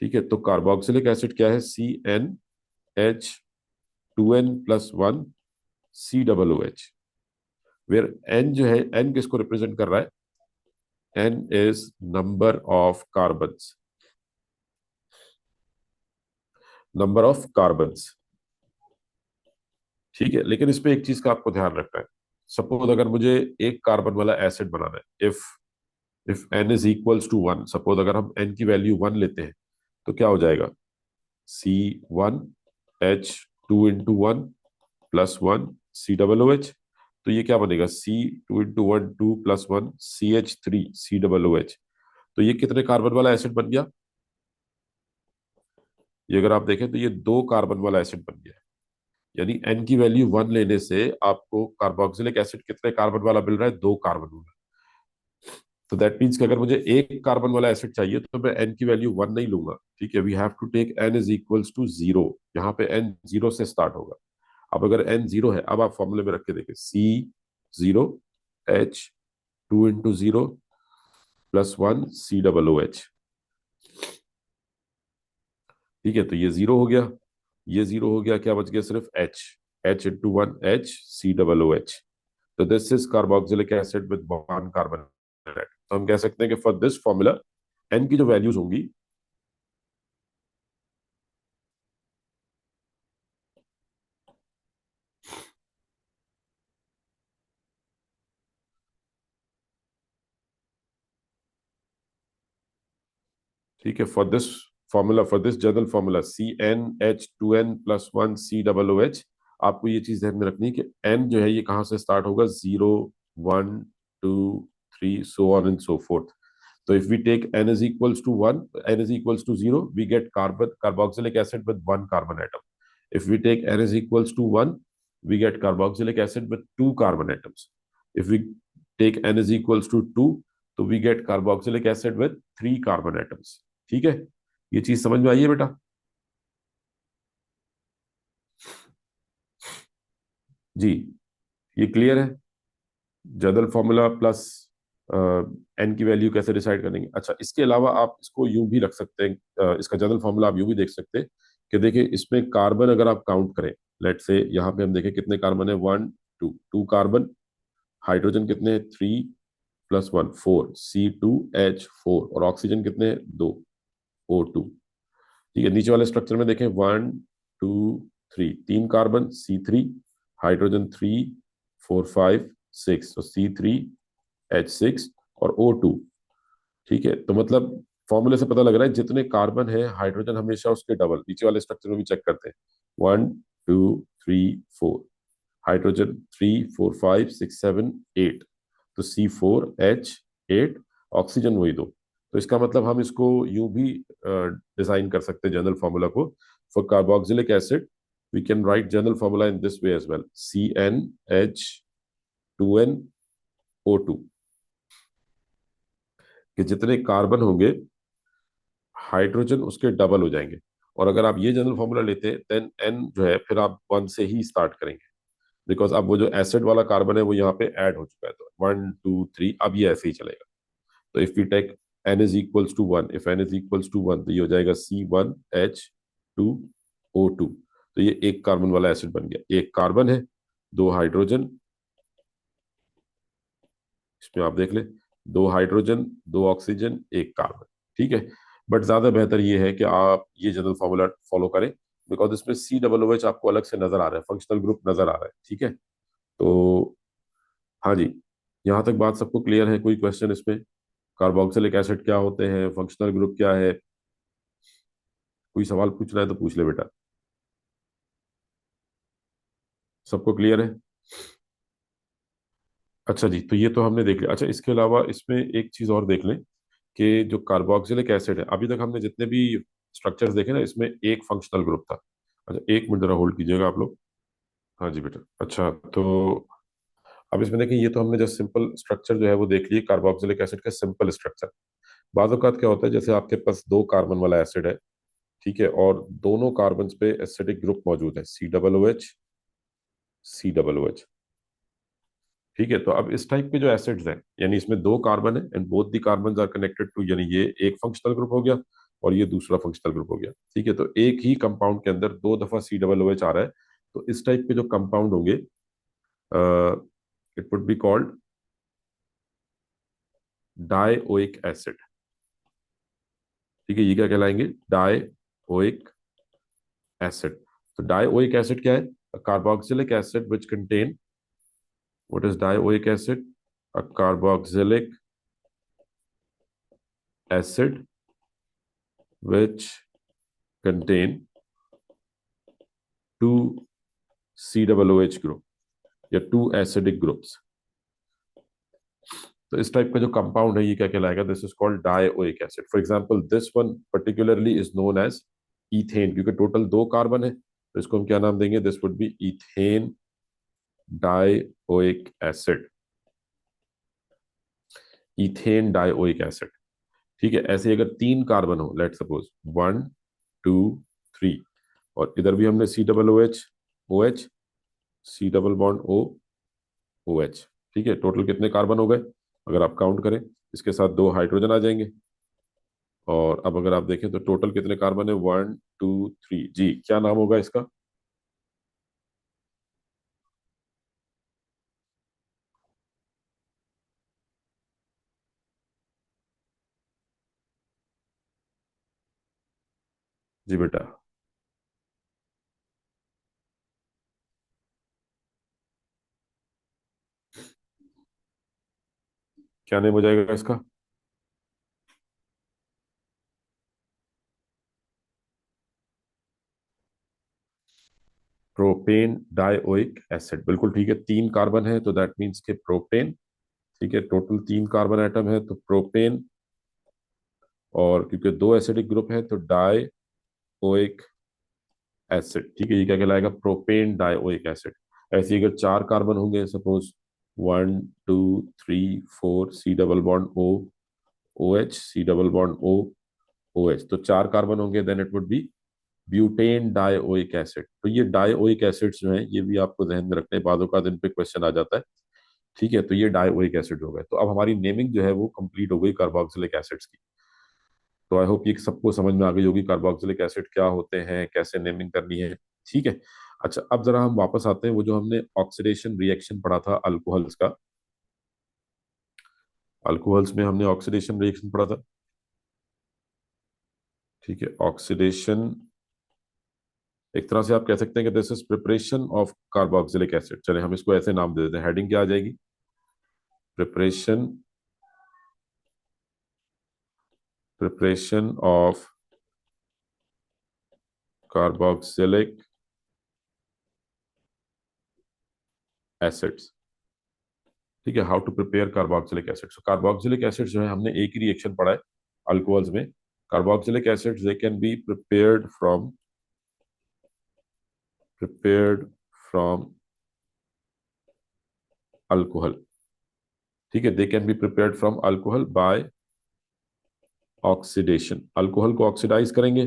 ठीक है, तो कार्बोक्सिलिक एसिड क्या है? CnH2n+1 COOH, वेयर N जो है, N किसको रिप्रेजेंट कर रहा है? N is number of carbons, number of carbons. ठीक है, लेकिन इस पे एक चीज का आपको ध्यान रखना है। सपोज अगर मुझे एक कार्बन वाला एसिड बनाना है, if n is equals to 1, suppose अगर हम n की वैल्यू 1 लेते हैं तो क्या हो जाएगा? C1H2 × 1 + 1 COOH। तो ये क्या बनेगा? C2 × 1 2 + 1 CH3 COOH। तो ये कितने कार्बन वाला एसिड बन गया? ये अगर आप देखें तो ये 2 कार्बन वाला एसिड बन गया। यानी एन की वैल्यू 1 लेने से आपको कार्बोक्सिलिक एसिड कितने कार्बन वाला मिल रहा है? 2 कार्बन वाला। तो दैट मीन्स कि अगर मुझे 1 कार्बन वाला एसिड चाहिए तो मैं एन की वैल्यू 1 नहीं लूंगा। ठीक है, we have to take n is equals to 0। यहाँ पे एन 0 से स्टार्ट होगा। अब अगर एन 0 है, अब आप फॉर्मूले में रख के देखें, C0 H2 × 0 +1 COOH। ठीक है, तो ये 0 हो गया, ये 0 हो गया, क्या बच गया? सिर्फ H। H × 1 H COOH। तो this is carboxylic acid with 1 carbon. तो हम कह सकते हैं कि फॉर दिस फॉर्मूला एन की जो वैल्यूज होंगी, ठीक है, for this general formula CnH2n+1 COOH, आपको ये चीज ध्यान में रखनी है कि n जो है ये कहाँ से स्टार्ट होगा? 0, 1, 2, 3, so on and so forth. So if we take n is equals to 1, n is equals to 0, we get carboxylic acid with 1 carbon atom. If we take n is equals to 1, we get carboxylic acid with 2 carbon atoms. If we take n is equals to 2, तो we get carboxylic acid with 3 carbon atoms. ठीक है, ये चीज समझ में आई है बेटा? जी, ये क्लियर है? जनरल फॉर्मूला प्लस एन की वैल्यू कैसे डिसाइड करेंगे? अच्छा, इसके अलावा आप इसको यूं भी रख सकते हैं, इसका जनरल फॉर्मूला आप यूं भी देख सकते हैं कि देखिए इसमें कार्बन अगर आप काउंट करें, लेट से यहाँ पे हम देखें कितने कार्बन है, 1, 2 कार्बन। हाइड्रोजन कितने हैं? 3 + 1 4 C2H4। और ऑक्सीजन कितने हैं? 2 O2। ठीक है, नीचे वाले स्ट्रक्चर में देखें, 1, 2, 3, 3 कार्बन C3, हाइड्रोजन 3, 4, 5, 6, तो C3H6 और O2। ठीक है, तो मतलब फॉर्मूले से पता लग रहा है जितने कार्बन है हाइड्रोजन हमेशा उसके डबल। नीचे वाले स्ट्रक्चर में भी चेक करते हैं, 1, 2, 3, 4, हाइड्रोजन 3, 4, 5, 6, 7, 8, तो C4H8, ऑक्सीजन वही 2। तो इसका मतलब हम इसको यूं भी डिजाइन कर सकते हैं जनरल फॉर्मूला को। For carboxylic acid we can write general formula in this way as well, CnH2nO2, कि जितने कार्बन होंगे हाइड्रोजन उसके डबल हो जाएंगे। और अगर आप ये जनरल फॉर्मूला लेते हैं देन एन जो है फिर आप 1 से ही स्टार्ट करेंगे, बिकॉज अब वो जो एसिड वाला कार्बन है वो यहाँ पे ऐड हो चुका है। तो 1, 2, 3, अब ये ऐसे ही चलेगा। तो if we take n is equals to 1, if n is equals to 1, तो ये हो जाएगा C1H2O2। तो ये 1 कार्बन वाला एसिड बन गया। 1 कार्बन है, 2 हाइड्रोजन, इसमें आप देख ले, 2 हाइड्रोजन, 2 ऑक्सीजन, 1 कार्बन। ठीक है, बट ज्यादा बेहतर ये है कि आप ये जनरल फॉर्मूला फॉलो करें, बिकॉज इसमें COOH आपको अलग से नजर आ रहा है, फंक्शनल ग्रुप नजर आ रहा है। ठीक है, तो हाँ जी, यहाँ तक बात सबको क्लियर है? कोई क्वेश्चन इसमें? कार्बोक्सिलिक एसिड क्या होते हैं, फंक्शनल ग्रुप क्या है? कोई सवाल पूछना है तो पूछ ले बेटा। सबको क्लियर है? अच्छा जी, तो ये तो हमने देख लिया। अच्छा, इसके अलावा इसमें एक चीज और देख लें कि जो कार्बोक्सिलिक एसिड है, अभी तक हमने जितने भी स्ट्रक्चर्स देखे ना, इसमें एक फंक्शनल ग्रुप था। अच्छा, 1 मिनट जरा होल्ड कीजिएगा आप लोग। हाँ जी बेटा। अच्छा, तो अब इसमें देखिए, ये तो हमने जो सिंपल स्ट्रक्चर जो है वो देख लिए कार्बोक्सिलिक एसिड का सिंपल स्ट्रक्चर। बाज़ औक़ात क्या होता है, जैसे आपके पास 2 कार्बन वाला एसिड है, ठीक है, और दोनों कार्बन पे एसिडिक ग्रुप मौजूद है, COOH। ठीक है, तो अब इस टाइप के जो एसिड्स हैं, यानी इसमें 2 कार्बन है and both the carbon are connected to, यानी ये एक फंक्शनल ग्रुप हो गया और ये दूसरा फंक्शनल ग्रुप हो गया। ठीक है, तो एक ही कंपाउंड के अंदर 2 दफा COOH आ रहा है। तो इस टाइप के जो कंपाउंड होंगे, it would be called dioic acid. ठीक है, ये क्या कहलाएंगे? Dioic acid. तो डाइओइक एसिड क्या है? Carboxylic acid which contain, what is dioic acid? A carboxylic acid which contain two COOH group या two acidic groups। तो इस टाइप का जो कंपाउंड है ये क्या कहलाएगा? This is called dioic acid. For example this one particularly is known as ethane, क्योंकि टोटल 2 कार्बन है, तो इसको हम क्या नाम देंगे? This would be ethane dioic acid. Ethane dioic acid. ठीक है, ऐसे अगर 3 कार्बन हो, लेट सपोज 1 2 3, और इधर भी हमने C double O H, O H, C double bond O, O H. ठीक है, टोटल कितने कार्बन हो गए? अगर आप काउंट करें, इसके साथ 2 हाइड्रोजन आ जाएंगे, और अब अगर आप देखें तो टोटल कितने कार्बन है? 1 2 3। जी, क्या नाम होगा इसका? जी बेटा, क्या नेम हो जाएगा इसका? प्रोपेन डायोइक एसिड, बिल्कुल ठीक है। 3 कार्बन है तो दैट मीन्स के प्रोपेन। ठीक है, टोटल 3 कार्बन एटम है तो प्रोपेन, और क्योंकि 2 एसिडिक ग्रुप है तो डायोइक एसिड। ठीक है, ये क्या कहलाएगा? Propane dioic acid. ऐसे ही अगर 4 कार्बन होंगे, suppose 1 2 3 4, C double bond O, O H, C double bond O, O H, तो 4 कार्बन होंगे, then it would be butane dioic acid. तो ये डायोइक एसिड्स जो हैं ये भी आपको ध्यान में रखने, बादों का दिन पे क्वेश्चन आ जाता है। ठीक है, तो ये डायोइक एसिड हो गए। तो अब हमारी नेमिंग जो है वो कंप्लीट हो गई कार्बोक्सिलिक एसिड्स की। तो आई होप ये सबको समझ में आ गई होगी कार्बोक्सिलिक एसिड क्या होते हैं, कैसे नेमिंग करनी है। ठीक है। अच्छा, अब जरा हम वापस आते हैं, वो जो हमने ऑक्सीडेशन रिएक्शन पढ़ा था अल्कोहल्स का। अल्कोहल्स में हमने ऑक्सीडेशन रिएक्शन पढ़ा था। ठीक है, ऑक्सीडेशन एक तरह से आप कह सकते हैं कि this is preparation of carboxylic acid. चले हम इसको ऐसे नाम दे देते हैं, हेडिंग क्या आ जाएगी? Preparation, preparation of carboxylic acids. ठीक है, how to prepare carboxylic acid. So carboxylic acid जो है हमने एक ही रिएक्शन पढ़ा है अल्कोहल्स में। Carboxylic acids they can be prepared from alcohol. ठीक है, they can be prepared from alcohol by oxidation. Alcohol को ऑक्सीडाइज करेंगे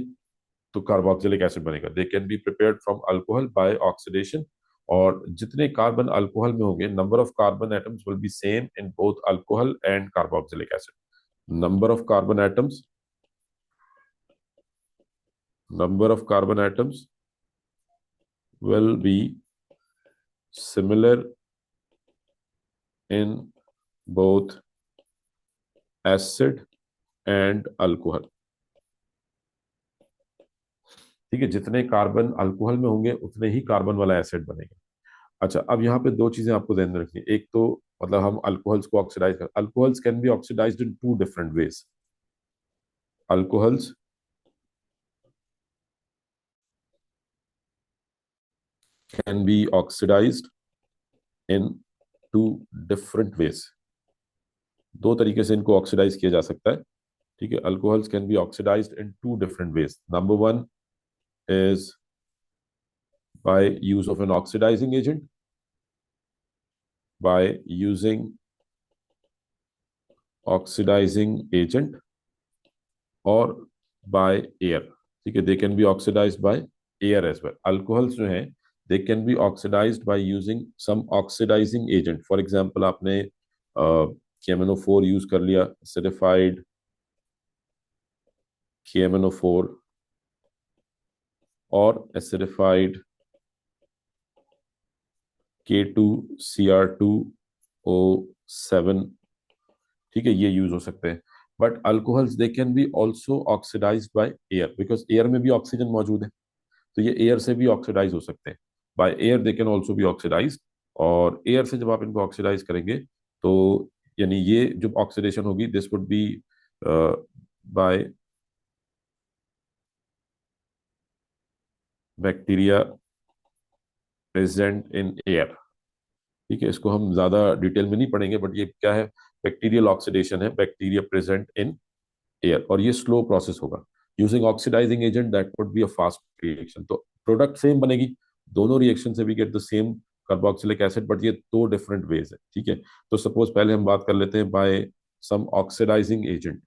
तो कार्बोक्सिलिक एसिड बनेगा। They can be prepared from alcohol by oxidation. और जितने कार्बन अल्कोहल में होंगे, number of carbon atoms will be same in both alcohol and carboxylic acid. number of carbon atoms number of carbon atoms will be similar in both acid and alcohol। ठीक है, जितने carbon alcohol में होंगे उतने ही carbon वाला acid बनेगा। अच्छा, अब यहाँ पे 2 चीजें आपको ध्यान में रखनी है। एक तो मतलब हम अल्कोहल्स को ऑक्सीडाइज कर, alcohols can be oxidised in 2 different ways. Alcohols can be oxidised in 2 different ways. 2 तरीके से इनको ऑक्सीडाइज किया जा सकता है। ठीक है, alcohols can be oxidised in 2 different ways. Number one is by use of an oxidizing agent, by using oxidizing agent, और by air। ठीक है, they can be oxidized by air as well। alcohols जो हैं they can be oxidized by using some oxidizing agent। for example आपने KMNO4 use कर लिया, acidified KMNO4 और acidified K2Cr2O7। ठीक है, ये यूज हो सकते हैं। But alcohols they can be also oxidised by air, because air में भी ऑक्सीजन मौजूद है, तो ये एयर से भी ऑक्सीडाइज हो सकते हैं। By air they can also be oxidise. और एयर से जब आप इनको ऑक्सीडाइज करेंगे तो यानी ये जो ऑक्सीडेशन होगी this would B by bacteria present in air. ठीक है, इसको हम ज्यादा डिटेल में नहीं पढ़ेंगे, बट ये क्या है? बैक्टीरियल ऑक्सीडेशन है, बैक्टीरिया प्रेजेंट इन एयर, और ये स्लो प्रोसेस होगा। Using oxidising agent that would be a fast reaction. तो प्रोडक्ट सेम बनेगी, दोनों रिएक्शन से we get the same carboxylic acid, but ये दो डिफरेंट वेज है। ठीक है, तो सपोज पहले हम बात कर लेते हैं बाय सम ऑक्सीडाइजिंग एजेंट।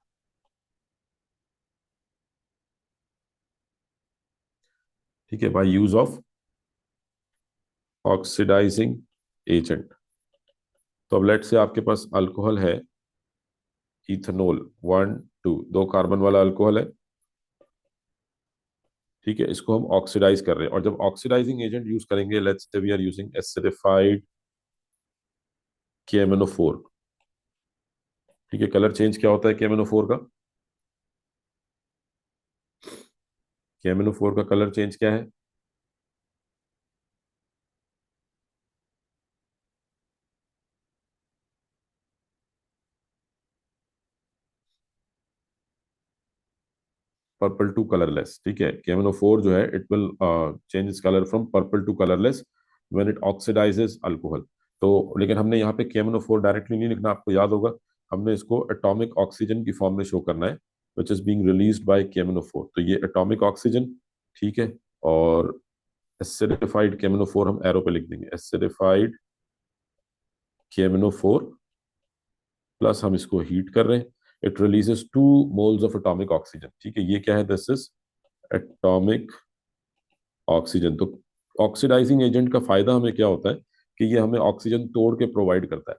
ठीक है, by use of oxidising agent. तो अब लेट से आपके पास अल्कोहल है, इथेनॉल, 1 2, दो कार्बन वाला अल्कोहल है। ठीक है, इसको हम ऑक्सीडाइज कर रहे हैं, और जब ऑक्सीडाइजिंग एजेंट यूज करेंगे, let's say we are using acidified KMnO4। ठीक है, कलर चेंज क्या होता है KMnO4 का? KMnO4 का कलर चेंज क्या है? Purple to colourless. ठीक है, KMnO4 जो है it will change its colour from purple to colourless when it oxidises alcohol. तो लेकिन हमने यहाँ पे KMnO4 डायरेक्टली नहीं लिखना, आपको याद होगा, हमने इसको एटॉमिक ऑक्सीजन की फॉर्म में शो करना है, which is being released by KMnO4। तो ये एटॉमिक ऑक्सीजन। ठीक है, और एसिडिफाइड KMnO4 हम एरो पे लिख देंगे, एसिडिफाइड KMnO4 प्लस हम इसको हीट कर रहे हैं, it releases 2 moles of atomic oxygen. ठीक है, ये क्या है? This is atomic oxygen. तो ऑक्सीडाइजिंग एजेंट का फायदा हमें क्या होता है कि ये हमें ऑक्सीजन तोड़ के प्रोवाइड करता है,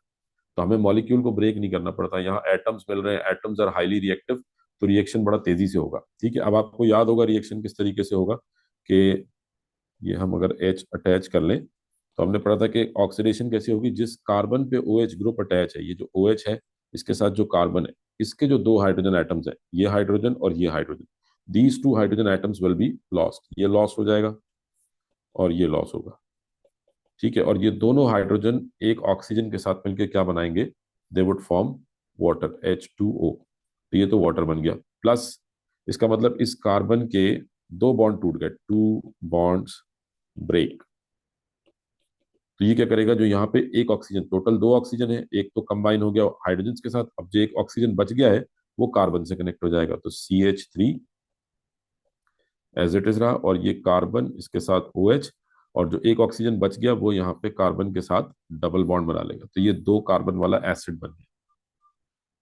तो हमें मॉलिक्यूल को ब्रेक नहीं करना पड़ता। यहाँ एटम्स मिल रहे हैं, एटम्स आर हाईली रिएक्टिव, तो रिएक्शन बड़ा तेजी से होगा। ठीक है, अब आपको याद होगा रिएक्शन किस तरीके से होगा, कि ये हम अगर H अटैच कर लें, तो हमने पढ़ा था कि ऑक्सीडेशन कैसे होगी, जिस कार्बन पे OH ग्रुप अटैच है, ये जो OH है इसके साथ जो कार्बन है, इसके जो दो हाइड्रोजन एटम्स है, ये हाइड्रोजन और ये hydrogen, these two hydrogen atoms will be lost, ये लॉस हो जाएगा और ये लॉस होगा। ठीक है, और ये दोनों हाइड्रोजन एक ऑक्सीजन के साथ मिलकर क्या बनाएंगे? They would form water, H2O। तो ये तो वाटर बन गया, प्लस इसका मतलब इस कार्बन के दो बॉन्ड टूट गए, 2 बॉन्ड्स ब्रेक। तो ये क्या करेगा, जो यहाँ पे एक ऑक्सीजन, टोटल 2 ऑक्सीजन है, एक तो कंबाइन हो गया हाइड्रोजन के साथ, अब जो एक ऑक्सीजन बच गया है वो कार्बन से कनेक्ट हो जाएगा, तो CH3 एज इट इज रहा, और ये कार्बन इसके साथ OH, और जो एक ऑक्सीजन बच गया वो यहाँ पे कार्बन के साथ डबल बॉन्ड बना लेगा, तो ये दो कार्बन वाला एसिड बन गया।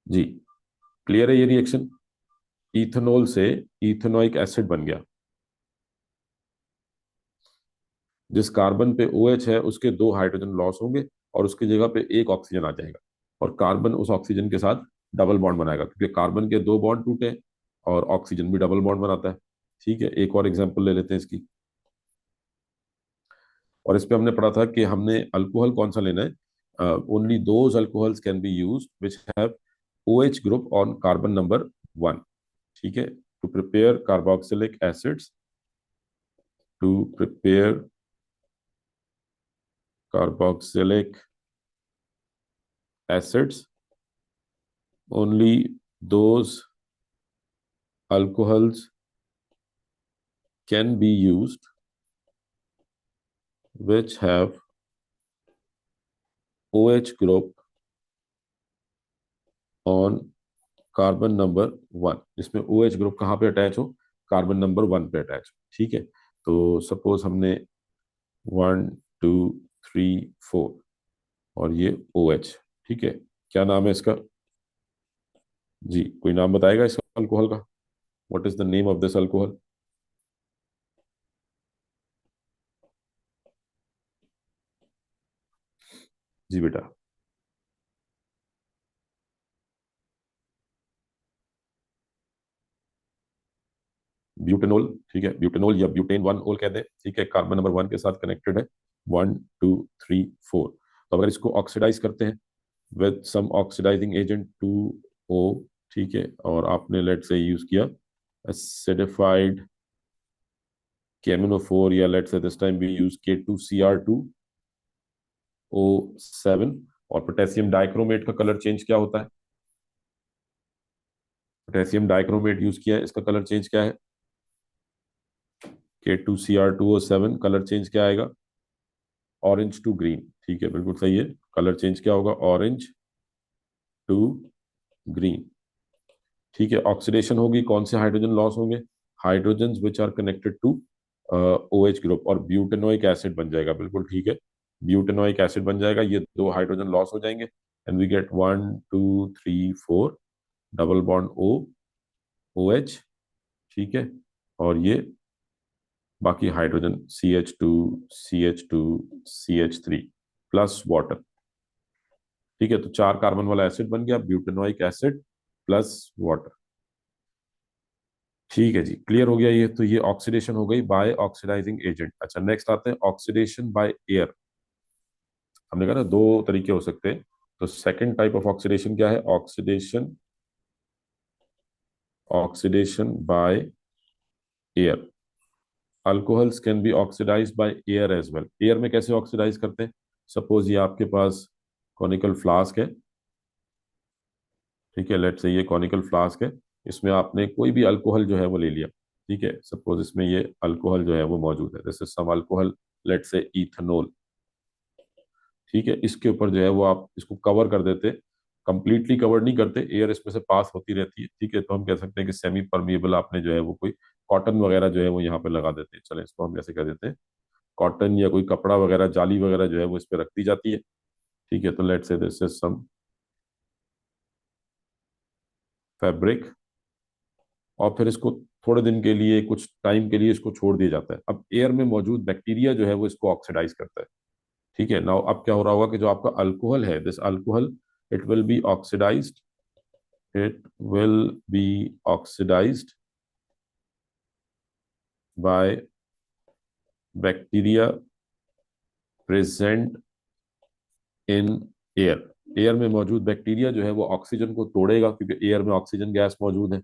जी, क्लियर है ये रिएक्शन? इथेनॉल से इथेनोइक एसिड बन गया, जिस कार्बन पे OH है उसके दो हाइड्रोजन लॉस होंगे और उसकी जगह पे एक ऑक्सीजन आ जाएगा, और कार्बन उस ऑक्सीजन के साथ डबल बॉन्ड बनाएगा, क्योंकि कार्बन के दो बॉन्ड टूटे और ऑक्सीजन भी डबल बॉन्ड बनाता है। ठीक है, एक और एग्जांपल ले लेते हैं इसकी। और इस पे हमने पढ़ा था कि हमने अल्कोहल कौन सा लेना है, only those alcohols can be used which have OH group on carbon number 1। ठीक है, to prepare carboxylic acids, to prepare carboxylic acids, only those alcohols can be used which have OH group on carbon number 1, जिसमें OH group कहाँ पे attach हो? Carbon number 1 पे attach हो। ठीक है, तो सपोज हमने 1 2 3 4 और ये OH। ठीक है, क्या नाम है इसका? जी, कोई नाम बताएगा इस अल्कोहल का? What is the name of this alcohol? जी बेटा, ब्यूटेनॉल। ठीक है, ब्यूटेनॉल या ब्यूटेन 1 ओल कहते हैं। ठीक है, कार्बन नंबर 1 के साथ कनेक्टेड है, 1 2 3 4। तो अगर इसको ऑक्सीडाइज करते हैं with some oxidising agent 2O, ठीक है, और आपने लेट से यूज किया एसिडिफाइड KMnO4, या लेट से this time we use K2Cr2O7, और पोटेशियम डाइक्रोमेट का कलर चेंज क्या होता है? पोटेशियम डाइक्रोमेट यूज किया है, इसका कलर चेंज क्या है? K2Cr2O7, कलर चेंज क्या आएगा? Orange to green. ठीक है, बिल्कुल सही है, कलर चेंज क्या होगा? Orange to green. ठीक है, ऑक्सीडेशन होगी, कौन से हाइड्रोजन लॉस होंगे? Hydrogen which are connected to OH group, और ब्यूटेनोइक एसिड बन जाएगा। बिल्कुल ठीक है, ब्यूटेनोइक एसिड बन जाएगा, ये दो हाइड्रोजन लॉस हो जाएंगे and we get 1 2 3 4 double bond OH। ठीक है, और ये बाकी hydrogen CH2 CH2 CH3 plus water. ठीक है, तो 4 कार्बन वाला एसिड बन गया, ब्यूटेनोइक एसिड प्लस वाटर। ठीक है जी, क्लियर हो गया ये। तो ये ऑक्सीडेशन हो गई बाय ऑक्सीडाइजिंग एजेंट। अच्छा, नेक्स्ट आते हैं ऑक्सीडेशन बाय एयर। हमने कहा ना दो तरीके हो सकते हैं, तो सेकंड टाइप ऑफ ऑक्सीडेशन क्या है? Oxidation by air. Alcohols can be oxidized by air as well. Air में कैसे ऑक्सीडाइज करते हैं? सपोज ये आपके पास कॉनिकल फ्लास्क है। ठीक है, लेट से ये कॉनिकल फ्लास्क है, इसमें आपने कोई भी अल्कोहल जो है वो ले लिया। ठीक है, सपोज इसमें ये अल्कोहल जो है वो मौजूद है, this is some alcohol, let say ethanol. ठीक है, इसके ऊपर जो है वो आप इसको कवर कर देते, कंप्लीटली कवर नहीं करते, एयर इसमें से पास होती रहती है। ठीक है, तो हम कह सकते हैं कि सेमी परमिएबल आपने जो है वो कोई कॉटन वगैरह जो है वो यहाँ पे लगा देते हैं। चले, इसको हम ऐसे कह देते हैं, कॉटन या कोई कपड़ा वगैरह, जाली वगैरह जो है वो इस पे रख दी जाती है। ठीक है, तो लेट से दिस इज सम फैब्रिक, और फिर इसको थोड़े दिन के लिए, कुछ टाइम के लिए इसको छोड़ दिया जाता है। अब एयर में मौजूद बैक्टीरिया जो है वो इसको ऑक्सीडाइज करता है। ठीक है, नाउ अब क्या हो रहा होगा कि जो आपका अल्कोहल है, this alcohol, it will be oxidized, it will be oxidized by bacteria present in air। Air में मौजूद बैक्टीरिया जो है वो ऑक्सीजन को तोड़ेगा, क्योंकि एयर में ऑक्सीजन गैस मौजूद है।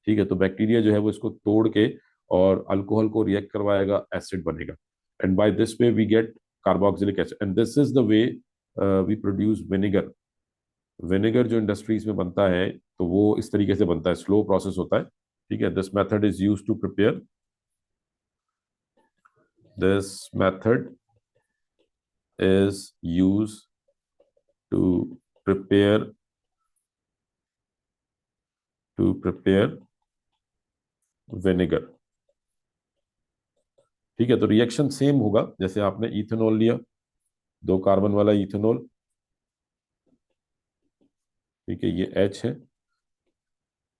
ठीक है, तो बैक्टीरिया जो है वो इसको तोड़ के और अल्कोहल को रिएक्ट करवाएगा, एसिड बनेगा, and by this way we get carboxylic acid, and this is the way we produce vinegar. Vinegar जो इंडस्ट्रीज में बनता है तो वो इस तरीके से बनता है, स्लो प्रोसेस होता है। ठीक है, this method is use to prepare, this method is used to prepare vinegar। ठीक है, तो रिएक्शन सेम होगा, जैसे आपने इथेनॉल लिया, 2 कार्बन वाला इथेनॉल। ठीक है, ये H है,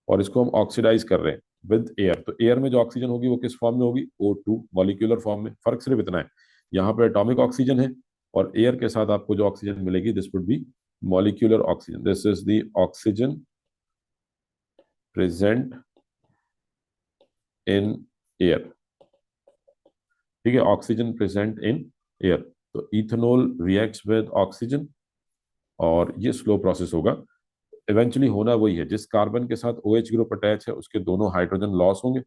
और इसको हम ऑक्सीडाइज कर रहे हैं विद एयर। तो एयर में जो ऑक्सीजन होगी वो किस फॉर्म में होगी? O2 मॉलिक्यूलर फॉर्म में। फर्क सिर्फ इतना है, यहाँ पे एटॉमिक ऑक्सीजन है, और एयर के साथ आपको जो ऑक्सीजन मिलेगी, this would B molecular oxygen. This is the oxygen present in air. ठीक है, ऑक्सीजन प्रेजेंट इन एयर, तो इथेनॉल रिएक्ट्स विद ऑक्सीजन, और ये स्लो प्रोसेस होगा। इवेंचुअली होना वही है, जिस कार्बन के साथ OH ग्रुप अटैच है उसके दोनों हाइड्रोजन लॉस होंगे,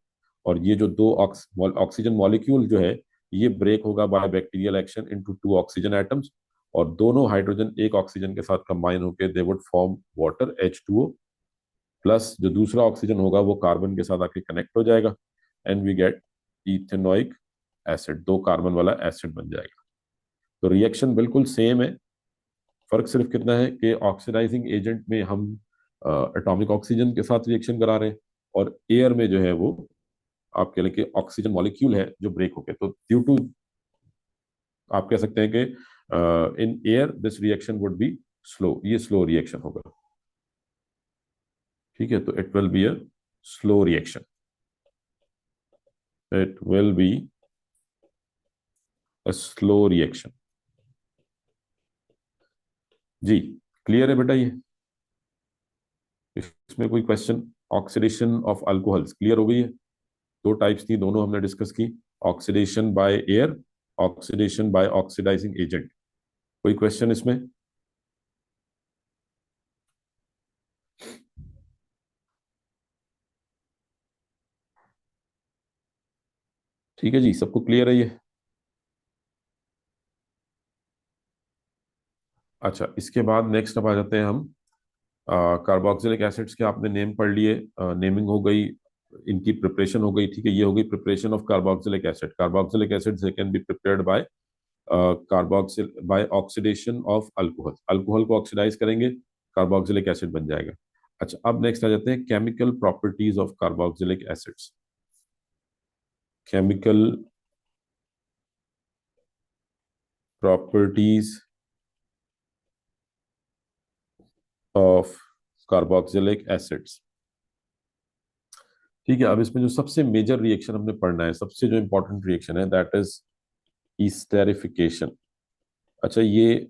और ये जो दो ऑक्सीजन मॉलिक्यूल जो है ये ब्रेक होगा bye bacterial action into 2 oxygen atoms, और दोनों हाइड्रोजन एक ऑक्सीजन के साथ कंबाइन होकर they would form water H2O, plus जो दूसरा ऑक्सीजन होगा वो कार्बन के साथ आके कनेक्ट हो जाएगा, and we get ethanoic acid, 2 carbon वाला एसिड बन जाएगा। तो रिएक्शन बिल्कुल सेम है, फर्क सिर्फ कितना है कि ऑक्सीडाइजिंग एजेंट में हम एटॉमिक ऑक्सीजन के साथ रिएक्शन करा रहे हैं, और एयर में जो है वो आप कह लें कि ऑक्सीजन मॉलिक्यूल है जो ब्रेक हो गए। तो ड्यू टू, आप कह सकते हैं कि in air this reaction would be slow, ये स्लो रिएक्शन होगा। ठीक है, तो it will be a slow reaction, it will be a slow reaction. जी, क्लियर है बेटा ये? इसमें कोई question? Oxidation of alcohols clear हो गई है? दो टाइप्स थी, दोनों हमने डिस्कस की, oxidation by air, oxidation by oxidizing agent. कोई क्वेश्चन इसमें? ठीक है जी, सबको क्लियर है ये? अच्छा, इसके बाद नेक्स्ट अब आ जाते हैं हम कार्बोक्सिलिक एसिड्स के। आपने नेम पढ़ लिए, नेमिंग हो गई, इनकी प्रिपरेशन हो गई। ठीक है, ये हो गई preparation of carboxylic acid. Carboxylic acid they can be prepared by carboxyl by oxidation of alcohol. Alcohol को ऑक्सीडाइज करेंगे, कार्बोक्सिलिक एसिड बन जाएगा। अच्छा, अब नेक्स्ट आ जाते हैं chemical properties of carboxylic acids. Chemical properties of carboxylic acids. ठीक है, अब इसमें जो सबसे मेजर रिएक्शन हमने पढ़ना है, सबसे जो इंपॉर्टेंट रिएक्शन है, दैट इज ईस्टेरिफिकेशन। अच्छा, ये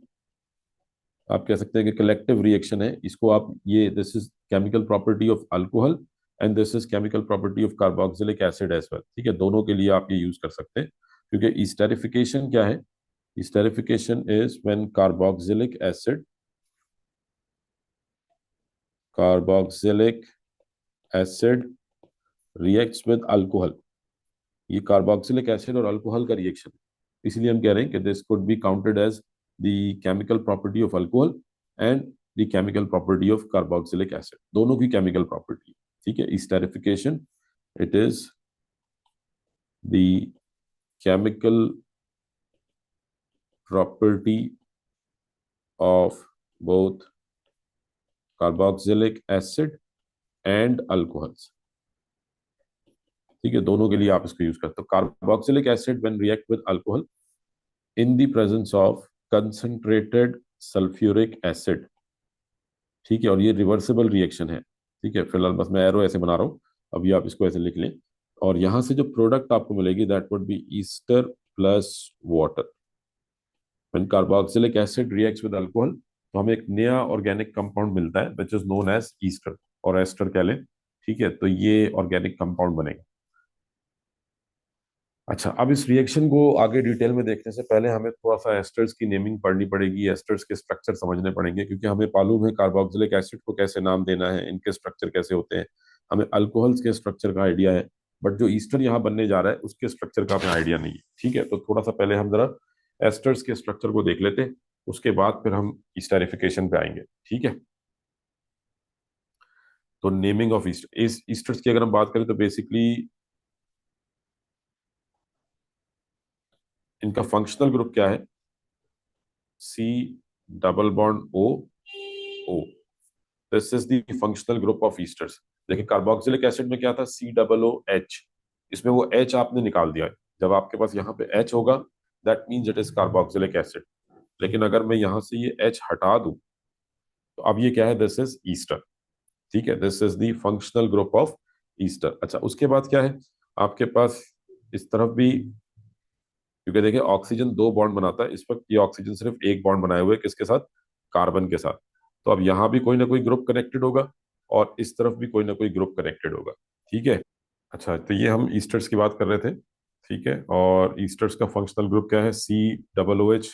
आप कह सकते हैं कि कलेक्टिव रिएक्शन है। इसको आप ये this is chemical property of alcohol and this is chemical property of carboxylic acid as well. ठीक है, दोनों के लिए आप ये यूज कर सकते हैं, क्योंकि ईस्टेरिफिकेशन क्या है? Esterification is when carboxylic acid reacts with alcohol. ये कार्बोक्सिलिक एसिड और अल्कोहल का रिएक्शन है, इसलिए हम कह रहे हैं कि this could be counted as the chemical property of alcohol and the chemical property of carboxylic acid, दोनों की केमिकल प्रॉपर्टी। ठीक है, esterification, it is the chemical property of both carboxylic acid and alcohols. ठीक है, दोनों के लिए आप इसको यूज करते हो। Carboxylic acid when react with alcohol in the presence of concentrated sulphuric acid. ठीक है, और ये रिवर्सिबल रिएक्शन है। ठीक है, फिलहाल बस मैं एरो ऐसे बना रहा हूँ, अभी आप इसको ऐसे लिख लें, और यहां से जो प्रोडक्ट आपको मिलेगी that would be ester plus water. When carboxylic acid reacts with alcohol, तो हमें एक नया ऑर्गेनिक कंपाउंड मिलता है which is known as ester और एस्टर कह लें। ठीक है, तो ये ऑर्गेनिक कंपाउंड बनेगा। अच्छा, अब इस रिएक्शन को आगे डिटेल में देखने से पहले हमें थोड़ा सा एस्टर्स की नेमिंग पढ़नी पड़ेगी, एस्टर्स के स्ट्रक्चर समझने पड़ेंगे, क्योंकि हमें मालूम है कार्बोक्सिलिक एसिड को कैसे नाम देना है, इनके स्ट्रक्चर कैसे होते हैं, हमें अल्कोहल्स के स्ट्रक्चर का आइडिया है, बट जो ईस्टर यहाँ बनने जा रहा है उसके स्ट्रक्चर का हमें आइडिया नहीं है। ठीक है, तो थोड़ा सा पहले हम जरा एस्टर्स के स्ट्रक्चर को देख लेते हैं, उसके बाद फिर हम ईस्टरिफिकेशन पे आएंगे। ठीक है, तो नेमिंग ऑफ ईस्टर, इस ईस्टर्स की अगर हम बात करें तो बेसिकली इनका फंक्शनल ग्रुप क्या है? C double bond O O, this is the functional group of esters. लेकिन कार्बोक्सिलिक एसिड में क्या था? सी डबल ओ एच, इसमें वो एच आपने निकाल दिया है। जब आपके पास यहाँ पे एच होगा that means it is carboxylic acid, लेकिन अगर मैं यहाँ से ये एच हटा दूं तो अब ये क्या है? This is Easter. ठीक है, this is the functional group of Easter. अच्छा, उसके बाद क्या है आपके पास इस तरफ भी? क्योंकि देखिए ऑक्सीजन दो बॉन्ड बनाता है, इस वक्त ये ऑक्सीजन सिर्फ एक बॉन्ड बनाए हुए, किसके साथ? कार्बन के साथ। तो अब यहाँ भी कोई ना कोई ग्रुप कनेक्टेड होगा और इस तरफ भी कोई ना कोई ग्रुप कनेक्टेड होगा। ठीक है, अच्छा, तो ये हम ईस्टर्स की बात कर रहे थे। ठीक है, और ईस्टर्स का फंक्शनल ग्रुप क्या है? C double O H.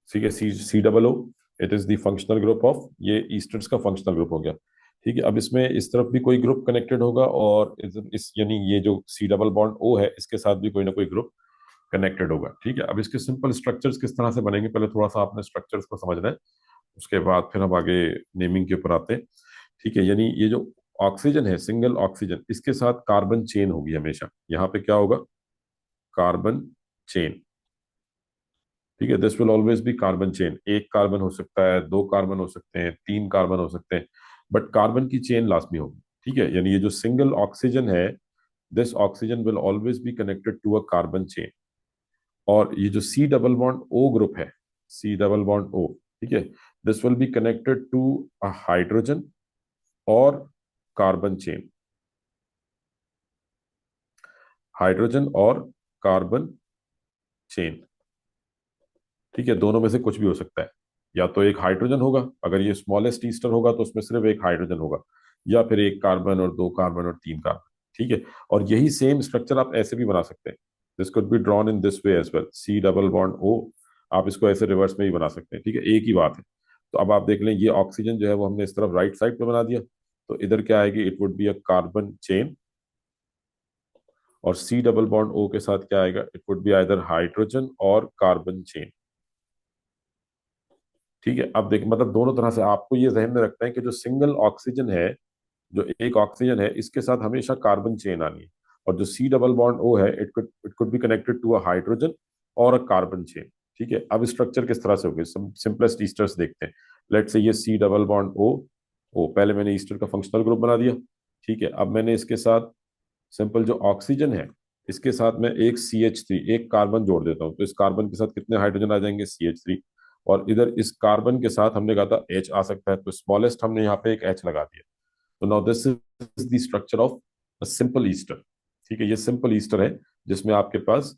ठीक है, C C double O, it is the functional group of, ये ईस्टर्स का फंक्शनल ग्रुप हो गया। ठीक है, अब इसमें इस तरफ भी कोई ग्रुप कनेक्टेड होगा और इस यानी ये जो सी डबल बॉन्ड ओ है इसके साथ भी कोई ना कोई ग्रुप कनेक्टेड होगा। ठीक है, अब इसके सिंपल स्ट्रक्चर्स किस तरह से बनेंगे, पहले थोड़ा सा आपने स्ट्रक्चर्स को समझना है, उसके बाद फिर हम आगे नेमिंग के ऊपर आते हैं। ठीक है, यानी ये जो ऑक्सीजन है, सिंगल ऑक्सीजन, इसके साथ कार्बन चेन होगी हमेशा। यहाँ पे क्या होगा? Carbon chain. ठीक है, this will always B carbon chain. एक कार्बन हो सकता है, दो कार्बन हो सकते हैं, तीन कार्बन हो सकते हैं, बट कार्बन की चेन लाजमी होगी। ठीक है, यानी ये जो सिंगल ऑक्सीजन है, this oxygen will always be connected to a carbon chain. और ये जो C double bond O group है, सी डबल बॉन्ड ओ, ठीक है, this will be connected to a hydrogen और कार्बन चेन, हाइड्रोजन और carbon chain. ठीक है, दोनों में से कुछ भी हो सकता है, या तो एक हाइड्रोजन होगा, अगर ये स्मॉलेस्ट ईस्टर होगा तो उसमें सिर्फ एक हाइड्रोजन होगा, या फिर एक कार्बन और दो कार्बन और तीन कार्बन। ठीक है, और यही सेम स्ट्रक्चर आप ऐसे भी बना सकते हैं, this could be drawn in this way as well, C double bond O, आप इसको ऐसे रिवर्स में भी बना सकते हैं। ठीक है, एक ही बात है। तो अब आप देख लें, ये ऑक्सीजन जो है वो हमने इस तरफ राइट साइड पे बना दिया, तो इधर क्या आएगी? It would be a carbon chain, और सी डबल बॉन्ड ओ के साथ क्या आएगा? It would be either hydrogen और कार्बन चेन। ठीक है, अब देख मतलब दोनों तरह से आपको ये जहन में रखना है कि जो सिंगल ऑक्सीजन है, जो एक ऑक्सीजन है, इसके साथ हमेशा कार्बन चेन आनी है, और जो सी डबल बॉन्ड ओ है, it could be connected to a hydrogen और अ कार्बन चेन। ठीक है, अब स्ट्रक्चर किस तरह से हो गए, सिंपलेस्ट ईस्टर्स देखते हैं। लेट से ये सी डबल बॉन्ड ओ ओ, पहले मैंने ईस्टर का फंक्शनल ग्रुप बना दिया। ठीक है, अब मैंने इसके साथ सिंपल जो ऑक्सीजन है, इसके साथ मैं एक CH3 एक कार्बन जोड़ देता हूँ, तो इस कार्बन के साथ कितने हाइड्रोजन आ जाएंगे, CH3। और इधर इस कार्बन के साथ हमने कहा था H आ सकता है, तो स्मॉलेस्ट हमने यहाँ पे एक H लगा दिया। तो now this is the structure of a simple Easter. ठीक है, ये सिंपल ईस्टर है जिसमें आपके पास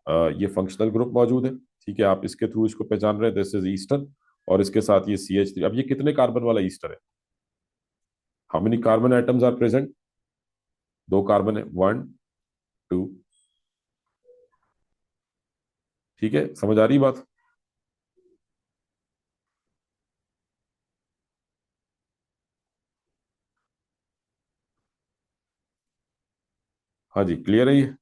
ये फंक्शनल ग्रुप मौजूद है। ठीक है, आप इसके थ्रू इसको पहचान रहे हैं, दिस इज ईस्टर। और इसके साथ ये CH3। अब ये कितने कार्बन वाला ईस्टर है, how many carbon atoms are present, दो कार्बन है, वन टू। ठीक है, समझ आ रही बात। हाँ जी, क्लियर है ये।